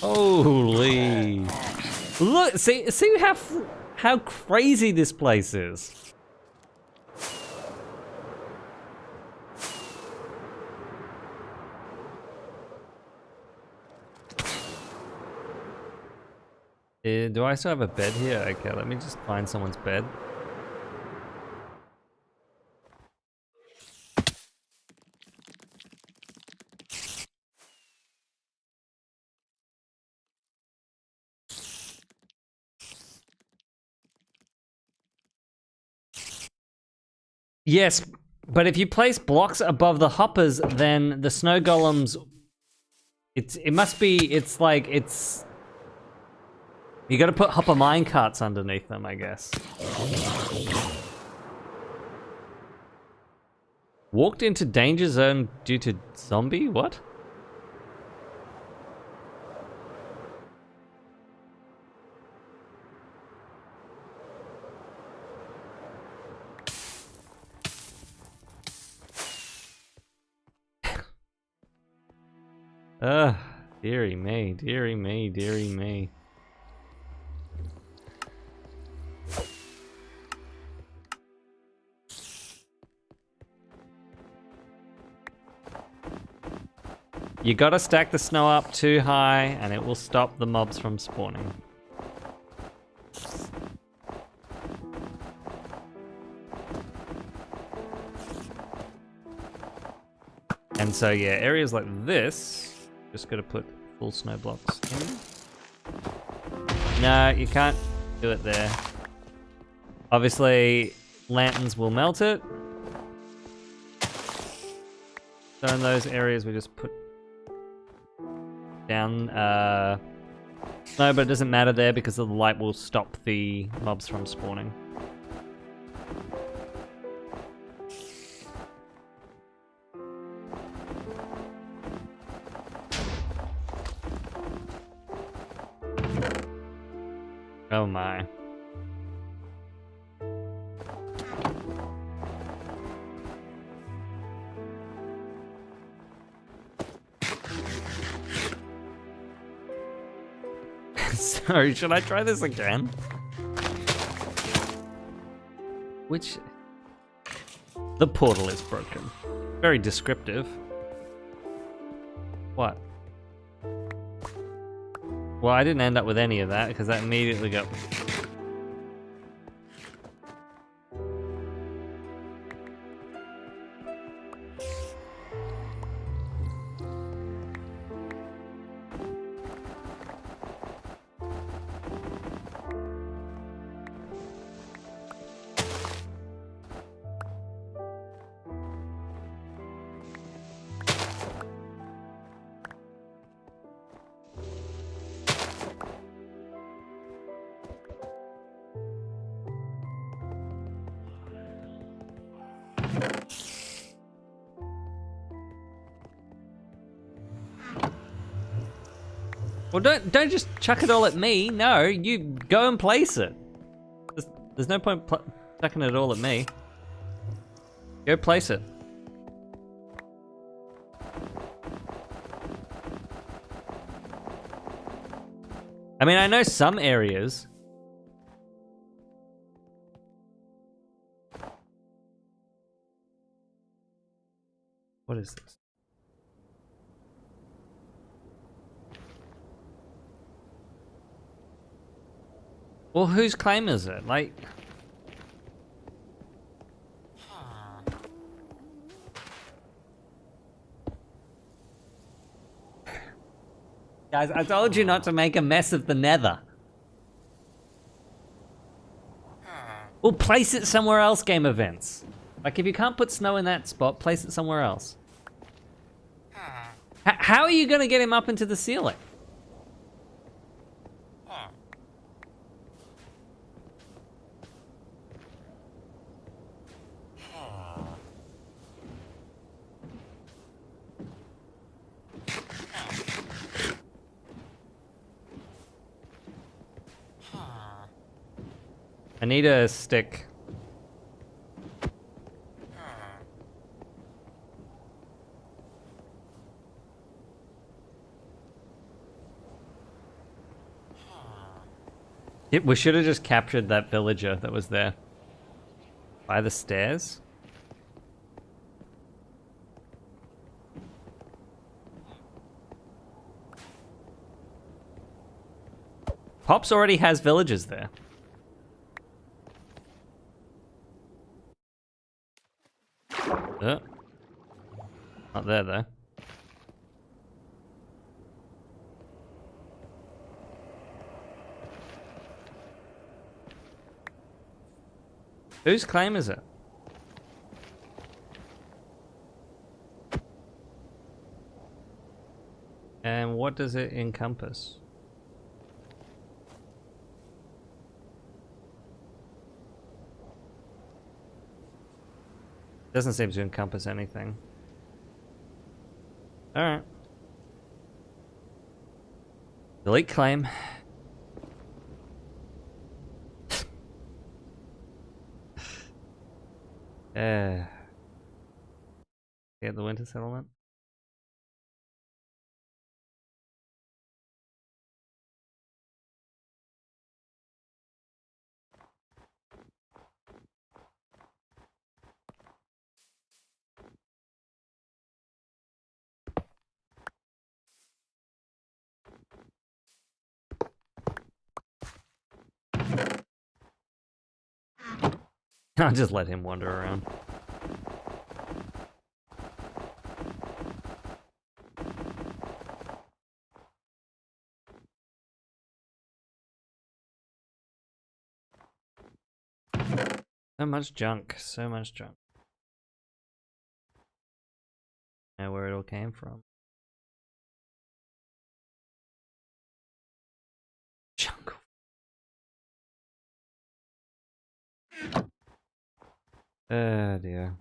Holy! Look, see how crazy this place is. Do I still have a bed here? Okay, let me just find someone's bed. Yes, but if you place blocks above the hoppers, then the snow golems... It must be... It's like... It's... You gotta put hopper mine carts underneath them, I guess. Walked into danger zone due to zombie? What? Ugh, dearie me, dearie me, dearie me. You gotta stack the snow up too high and it will stop the mobs from spawning. And so yeah, areas like this, just gotta put full snow blocks in. No, you can't do it there. Obviously, lanterns will melt it. So in those areas we just put down no, but it doesn't matter there because the light will stop the mobs from spawning. Oh my. Sorry, should I try this again? Which... The portal is broken. Very descriptive. What? Well, I didn't end up with any of that because that immediately got... Well, don't just chuck it all at me. No, you go and place it. There's no point chucking it all at me. Go place it. I mean, I know some areas. What is this? Well, whose claim is it? Like... Guys, I told you not to make a mess of the nether. Well, place it somewhere else, game events. Like, if you can't put snow in that spot, place it somewhere else. How are you going to get him up into the ceiling? I need a stick. We should have just captured that villager that was there. By the stairs? Pops already has villagers there. Not there, though. Whose claim is it? And what does it encompass? Doesn't seem to encompass anything. Alright. Delete claim. Get the winter settlement. I'll just let him wander around. So much junk, so much junk. I know where it all came from. Junk. Oh dear.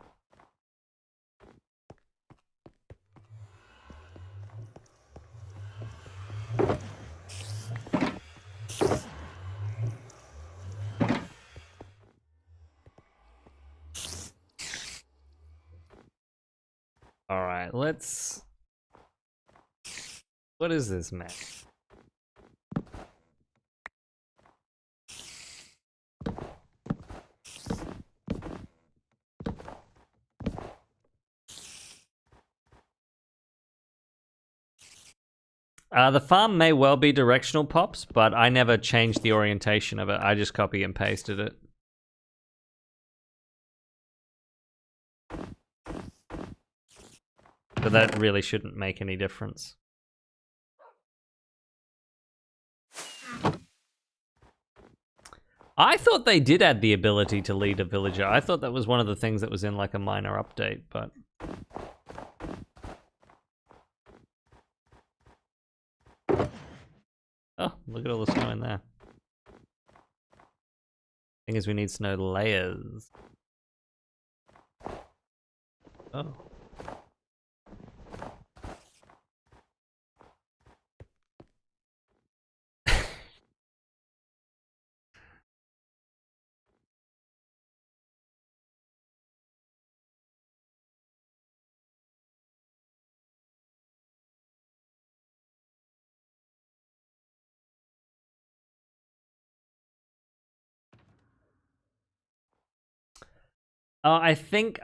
Alright, let's... What is this map? The farm may well be directional pops, but I never changed the orientation of it. I just copy and pasted it. So that really shouldn't make any difference. I thought they did add the ability to lead a villager. I thought that was one of the things that was in like a minor update, but... Oh, look at all the snow in there. Thing is, we need snow layers. Oh. I think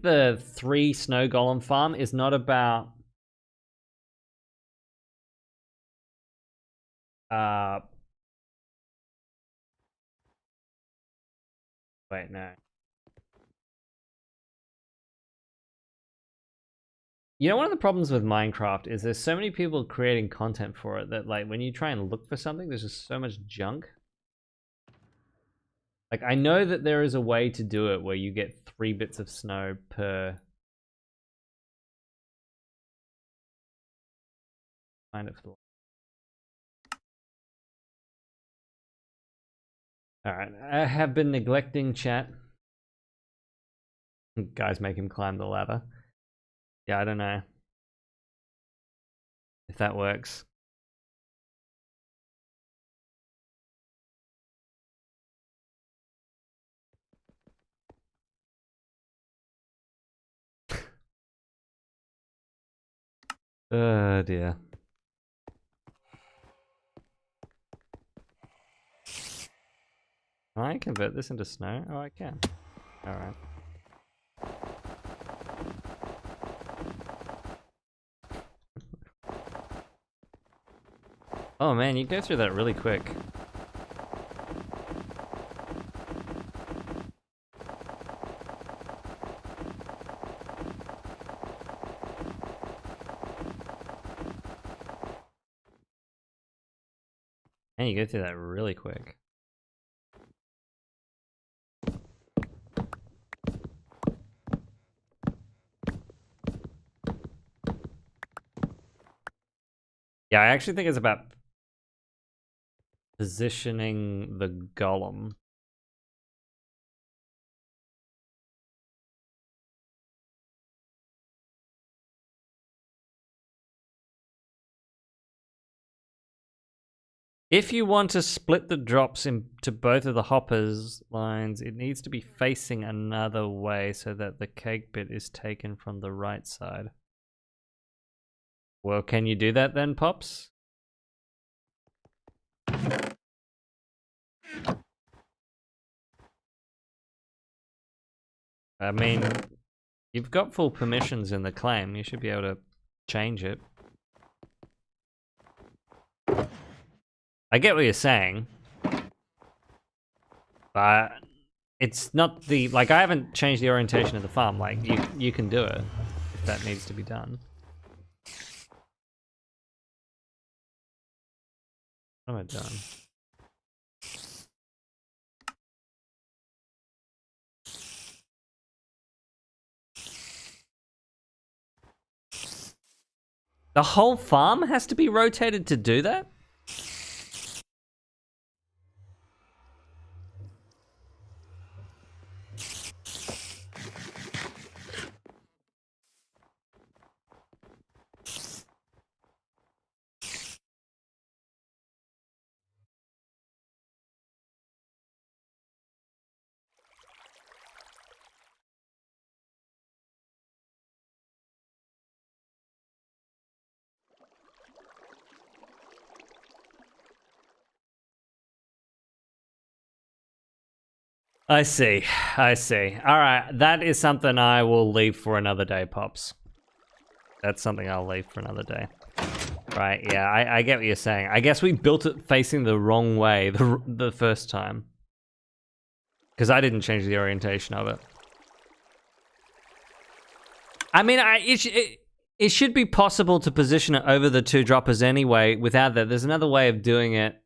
the 3 snow golem farm is not about wait, no. You know, one of the problems with Minecraft is there's so many people creating content for it that like when you try and look for something, there's just so much junk. Like, I know that there is a way to do it where you get 3 bits of snow per kind of... Alright, I have been neglecting chat. Guys make him climb the ladder. Yeah, I don't know if that works. Oh dear. Can I convert this into snow? Oh, I can. Alright. Oh man, you go through that really quick. Man, you go through that really quick. Yeah, I actually think it's about positioning the golem. If you want to split the drops into both of the hoppers lines, it needs to be facing another way so that the cake bit is taken from the right side. Well, can you do that then, Pops? I mean, you've got full permissions in the claim. You should be able to change it. I get what you're saying. But it's not the... Like, I haven't changed the orientation of the farm. Like, you can do it if that needs to be done. What am I doing? The whole farm has to be rotated to do that? I see. I see. All right, that is something I will leave for another day, Pops. That's something I'll leave for another day. Right, yeah, I get what you're saying. I guess we built it facing the wrong way the first time. Because I didn't change the orientation of it. I mean, it should be possible to position it over the two droppers anyway without that. There's another way of doing it.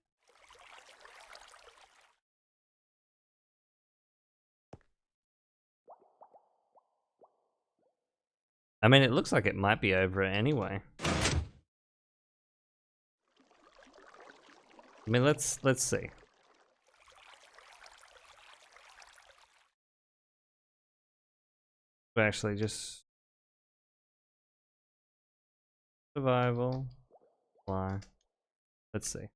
I mean, it looks like it might be over it anyway. I mean, let's see. But actually, just survival. Why? Let's see.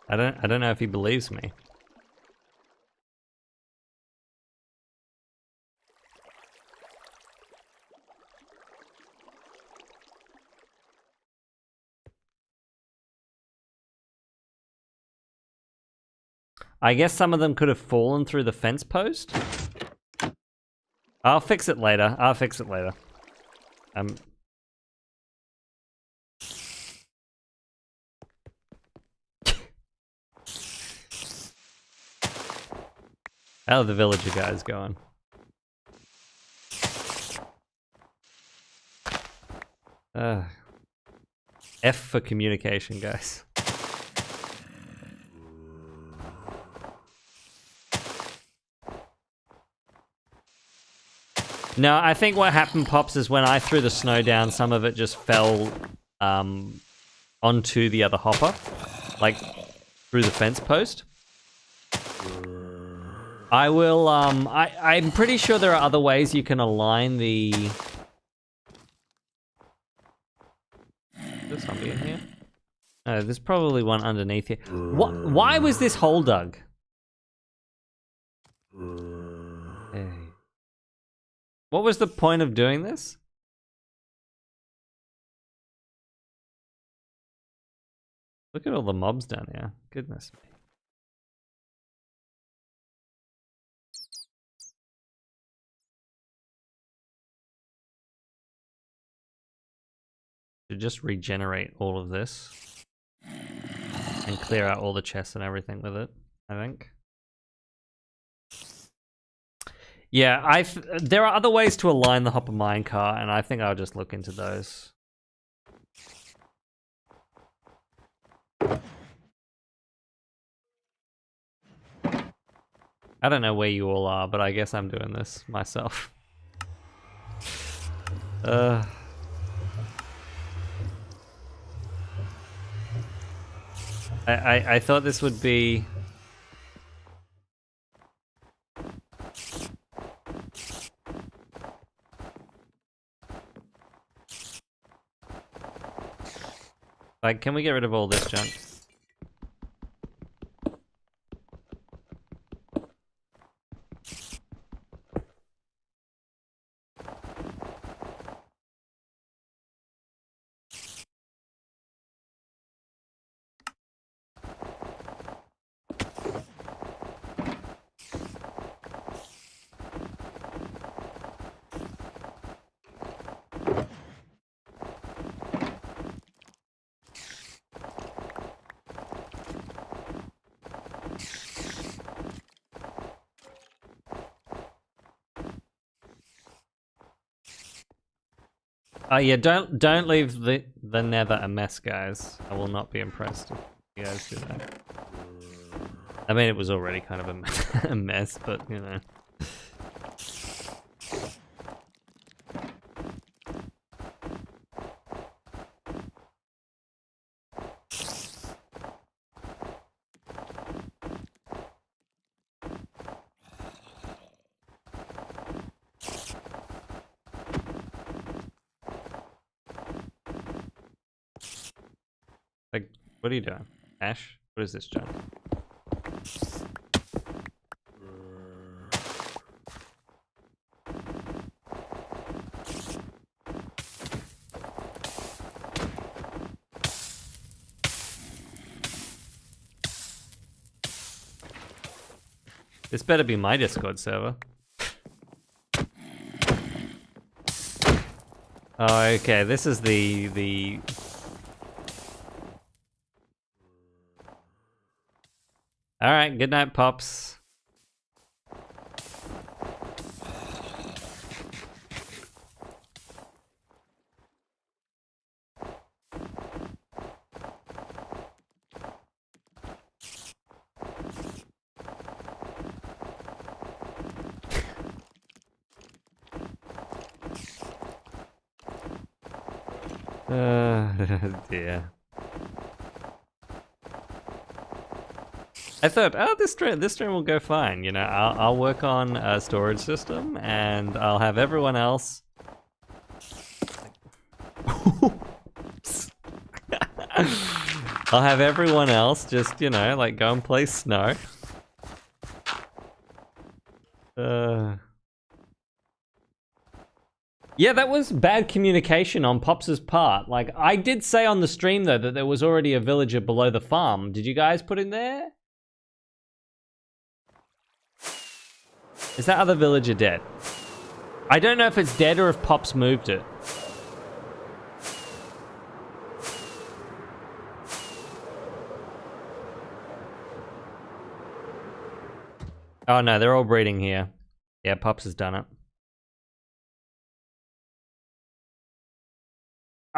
I don't know if he believes me. I guess some of them could have fallen through the fence post. I'll fix it later. I'll fix it later. How are the villager guys going? F for communication, guys. No, I think what happened, Pops, is when I threw the snow down, some of it just fell onto the other hopper, like through the fence post. I will, I'm pretty sure there are other ways you can align the... There's something in here? No, there's probably one underneath here. What? Why was this hole dug? Hey. What was the point of doing this? Look at all the mobs down here. Goodness me. To just regenerate all of this and clear out all the chests and everything with it, I think. Yeah, there are other ways to align the hopper minecart, and I think I'll just look into those. I don't know where you all are, but I guess I'm doing this myself. I thought this would be... Like, can we get rid of all this junk? Yeah, don't leave the nether a mess, guys. I will not be impressed if you guys do that. I mean, it was already kind of a mess, but you know. Like, what are you doing? Ash? What is this junk? This better be my Discord server. Oh, okay, this is the... Alright, good night, Pops. Dear. I thought, oh, this stream will go fine. You know, I'll work on a storage system, and I'll have everyone else. I'll have everyone else just, you know, like go and play snow. Yeah, that was bad communication on Pops' part. Like, I did say on the stream though that there was already a villager below the farm. Did you guys put in there? Is that other villager dead? I don't know if it's dead or if Pops moved it. Oh no, they're all breeding here. Yeah, Pops has done it.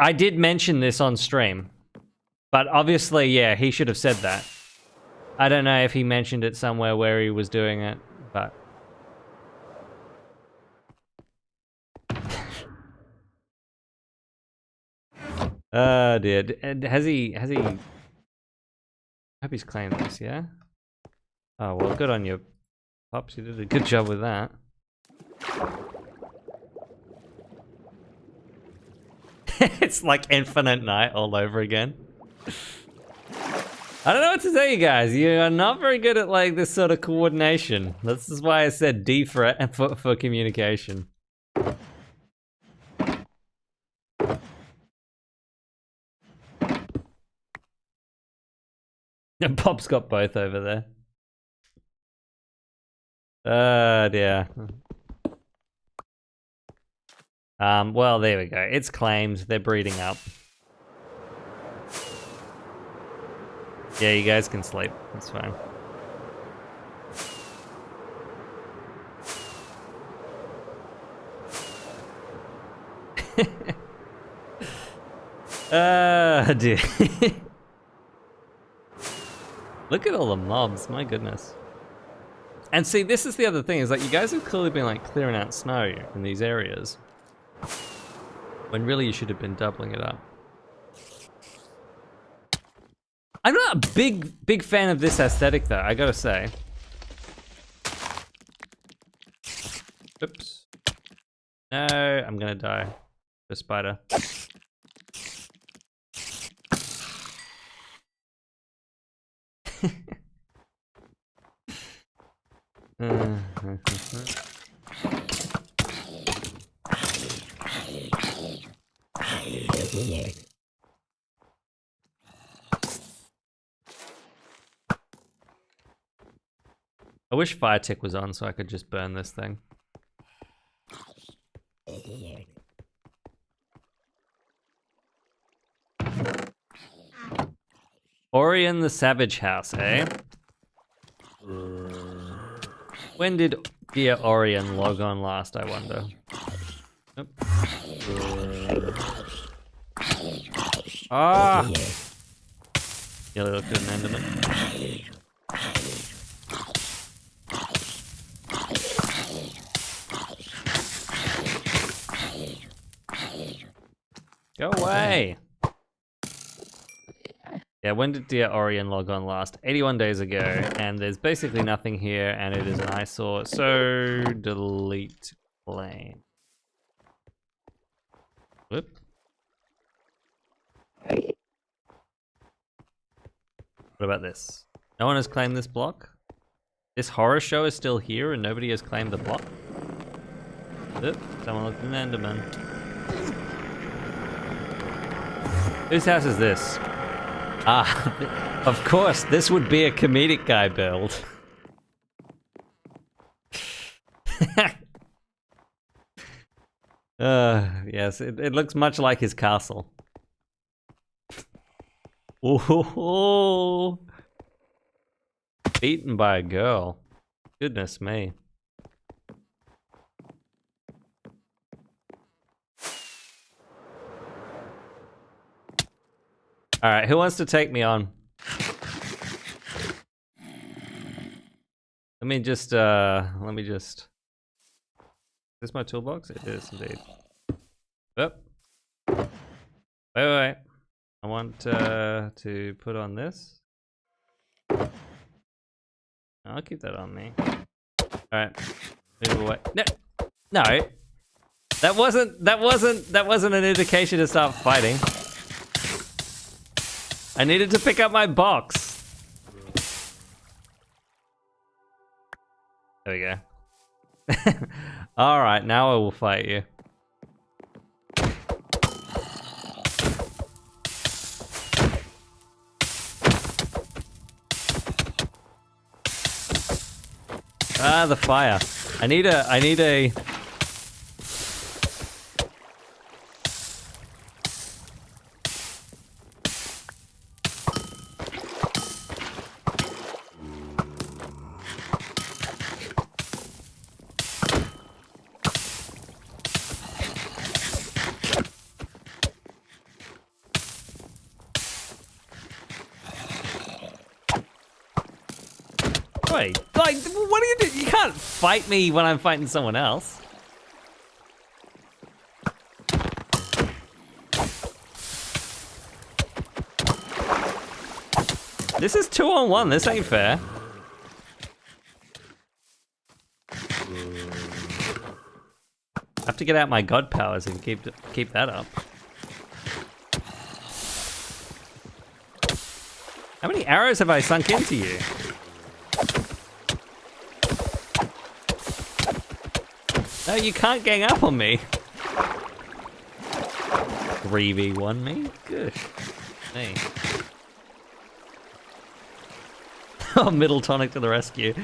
I did mention this on stream. But obviously, yeah, he should have said that. I don't know if he mentioned it somewhere where he was doing it, but... Oh dear. Has he... I hope he's claimed this, yeah? Oh, well, good on you, Pops. You did a good job with that. It's like Infinite Night all over again. I don't know what to tell you guys. You are not very good at like this sort of coordination. This is why I said D for communication. And Pop's got both over there. Oh dear. Well, there we go. It's claimed. They're breeding up. Yeah, you guys can sleep. That's fine. Dude. Look at all the mobs, my goodness. And see, this is the other thing, is like you guys have clearly been like clearing out snow in these areas. When really you should have been doubling it up. I'm not a big fan of this aesthetic though, I gotta say. Oops. No, I'm gonna die. The spider. I wish fire tick was on so I could just burn this thing. Orion the Savage House, eh? When did dear Orion log on last, I wonder? Nope. Ah! You look at an enderman. Go away! Yeah, when did dear Orion log on last? 81 days ago, and there's basically nothing here, and it is an eyesore, so delete claim. Whoop. What about this? No one has claimed this block? This horror show is still here and nobody has claimed the block? Oop, someone looked at an enderman. Whose house is this? Ah, of course, this would be a comedic guy build. Yes, it looks much like his castle. Ooh, beaten by a girl. Goodness me. All right, who wants to take me on? Let me just. Is this my toolbox? It is indeed. Oh. Wait. I want to put on this. I'll keep that on me. All right, move away. No, that wasn't an indication to start fighting. I needed to pick up my box. There we go. All right, now I will fight you. Ah, the fire. I need a... destroy. Like, what do you do? You can't fight me when I'm fighting someone else. This is 2-on-1, this ain't fair. I have to get out my god powers and keep that up. How many arrows have I sunk into you? No, you can't gang up on me. 3v1 me? Good. Hey. Oh, middle tonic to the rescue.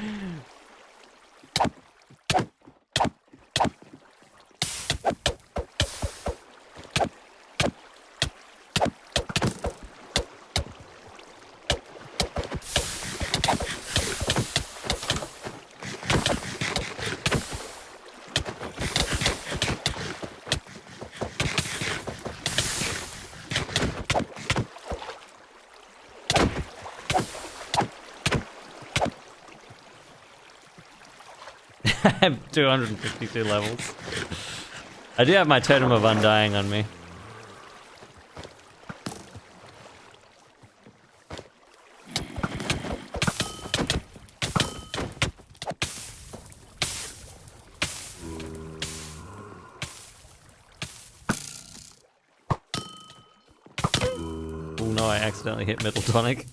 I have 252 levels. I do have my Totem of Undying on me. Oh no, I accidentally hit middle tonic.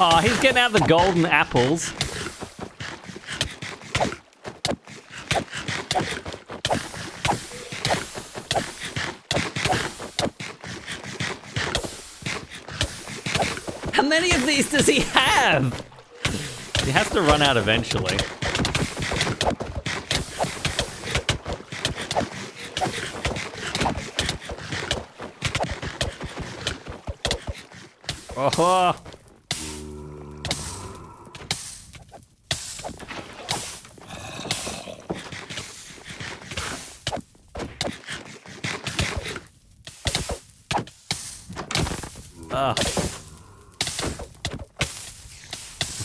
Oh, he's getting out the golden apples. How many of these does he have? He has to run out eventually. Oh.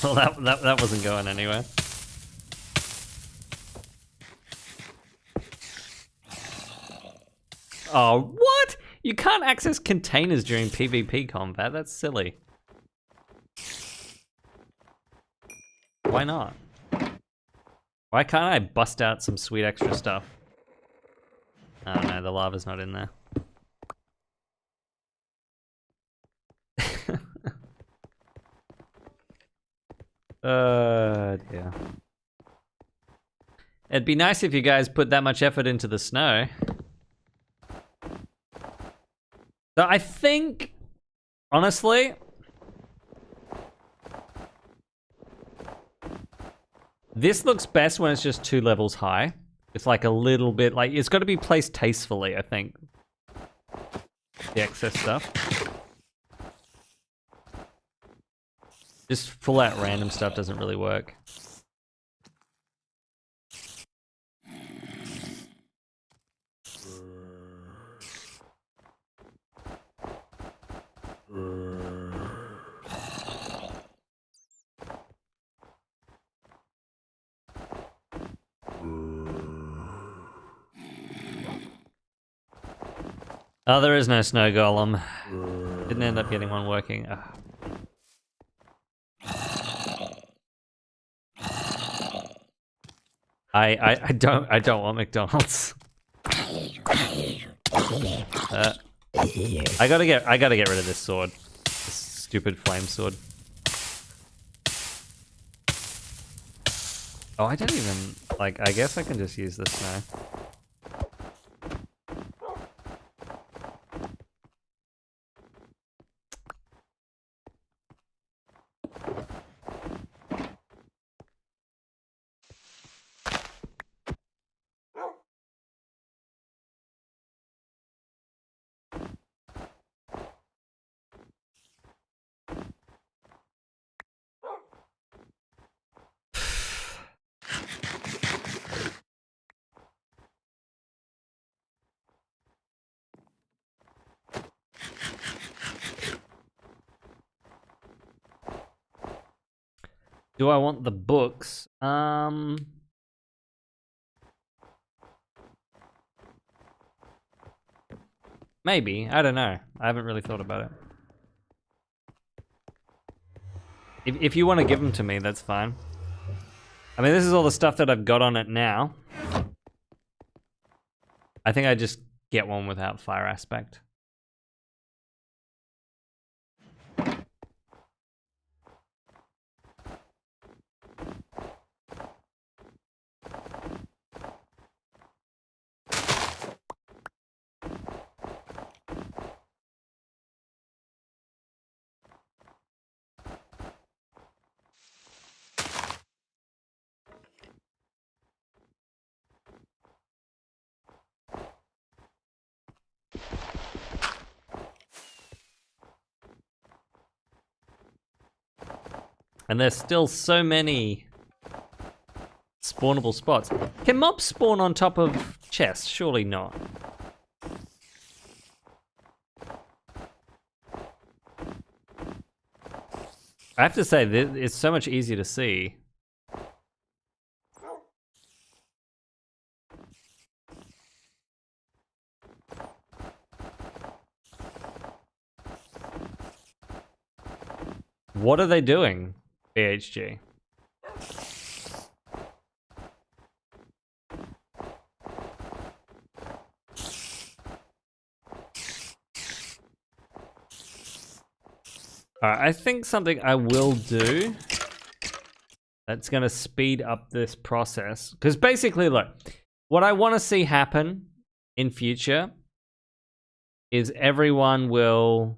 Well, that wasn't going anywhere. Oh, what? You can't access containers during PvP combat. That's silly. Why not? Why can't I bust out some sweet extra stuff? I don't know, the lava's not in there. Dear. It'd be nice if you guys put that much effort into the snow. So I think, honestly, this looks best when it's just 2 levels high. It's like a little bit, like, it's got to be placed tastefully, I think. The excess stuff. Just full out random stuff doesn't really work. Oh, there is no snow golem. Didn't end up getting one working. Ugh. I don't want McDonald's. I gotta get rid of this sword. This stupid flame sword. Oh, I don't even like. I guess I can just use this now. Do I want the books? Maybe. I don't know. I haven't really thought about it. If you want to give them to me, that's fine. I mean, this is all the stuff that I've got on it now. I think I just get one without fire aspect. And there's still so many spawnable spots. Can mobs spawn on top of chests? Surely not. I have to say, it's so much easier to see. What are they doing, BHG? Alright, I think something I will do that's gonna speed up this process. Because basically, look, what I want to see happen in future is everyone will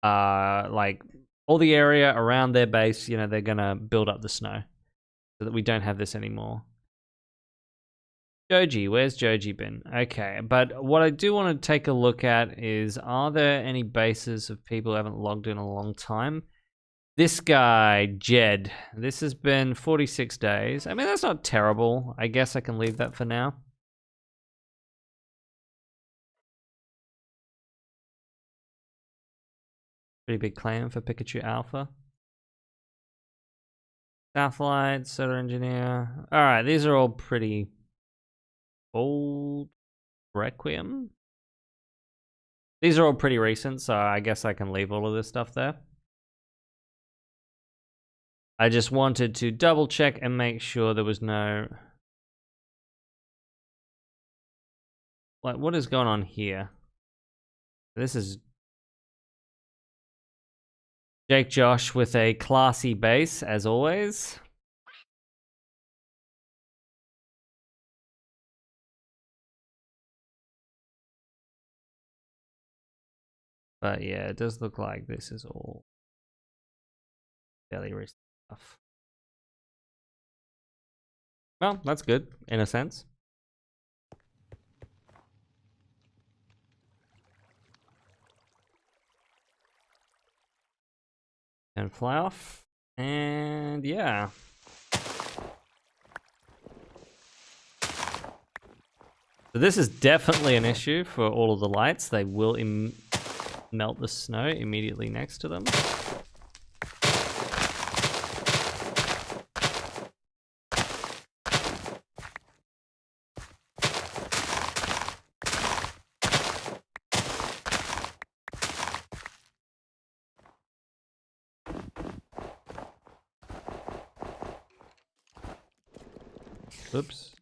like all the area around their base, you know, they're gonna build up the snow so that we don't have this anymore. Joji, where's Joji been? Okay, but what I do want to take a look at is, are there any bases of people who haven't logged in a long time? This guy, Jed, this has been 46 days. I mean, that's not terrible. I guess I can leave that for now. Pretty big claim for Pikachu Alpha. Satellite, Soda Engineer. Alright, these are all pretty old. Requiem. These are all pretty recent, so I guess I can leave all of this stuff there. I just wanted to double check and make sure there was no... Like, what is going on here? This is Jake Josh with a classy base, as always. But yeah, it does look like this is all fairly recent stuff. Well, that's good, in a sense. And fly off. And yeah. So this is definitely an issue for all of the lights. They will melt the snow immediately next to them. Oops.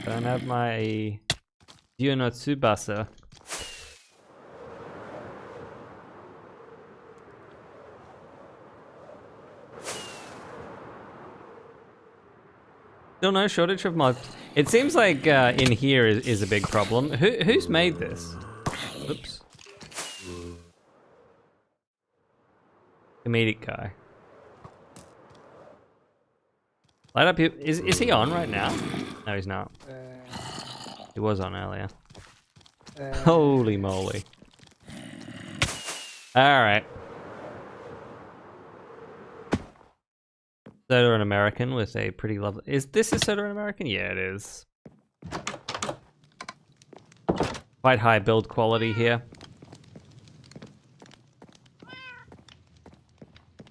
Don't have my Yuno Tsubasa. Still no shortage of mods. It seems like in here is a big problem. Who's made this? Oops. Comedic guy. Light up here. Is he on right now? No, he's not. He was on earlier. Holy moly. Alright. Soda and American with a pretty lovely... Is this a Soda and American? Yeah, it is. Quite high build quality here.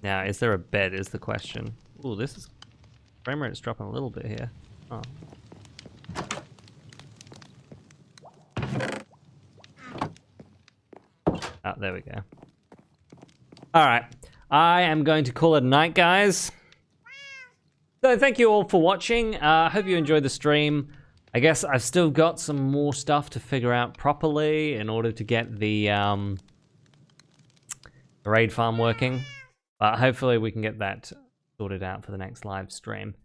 Now, is there a bed is the question. Ooh, this is... Frame rate's dropping a little bit here. Oh. Oh, there we go. Alright. I am going to call it a night, guys. So thank you all for watching. I hope you enjoyed the stream. I guess I've still got some more stuff to figure out properly in order to get the raid farm working. But hopefully we can get that sorted out for the next live stream.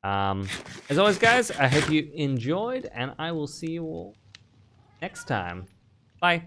As always, guys, I hope you enjoyed, and I will see you all next time. Bye.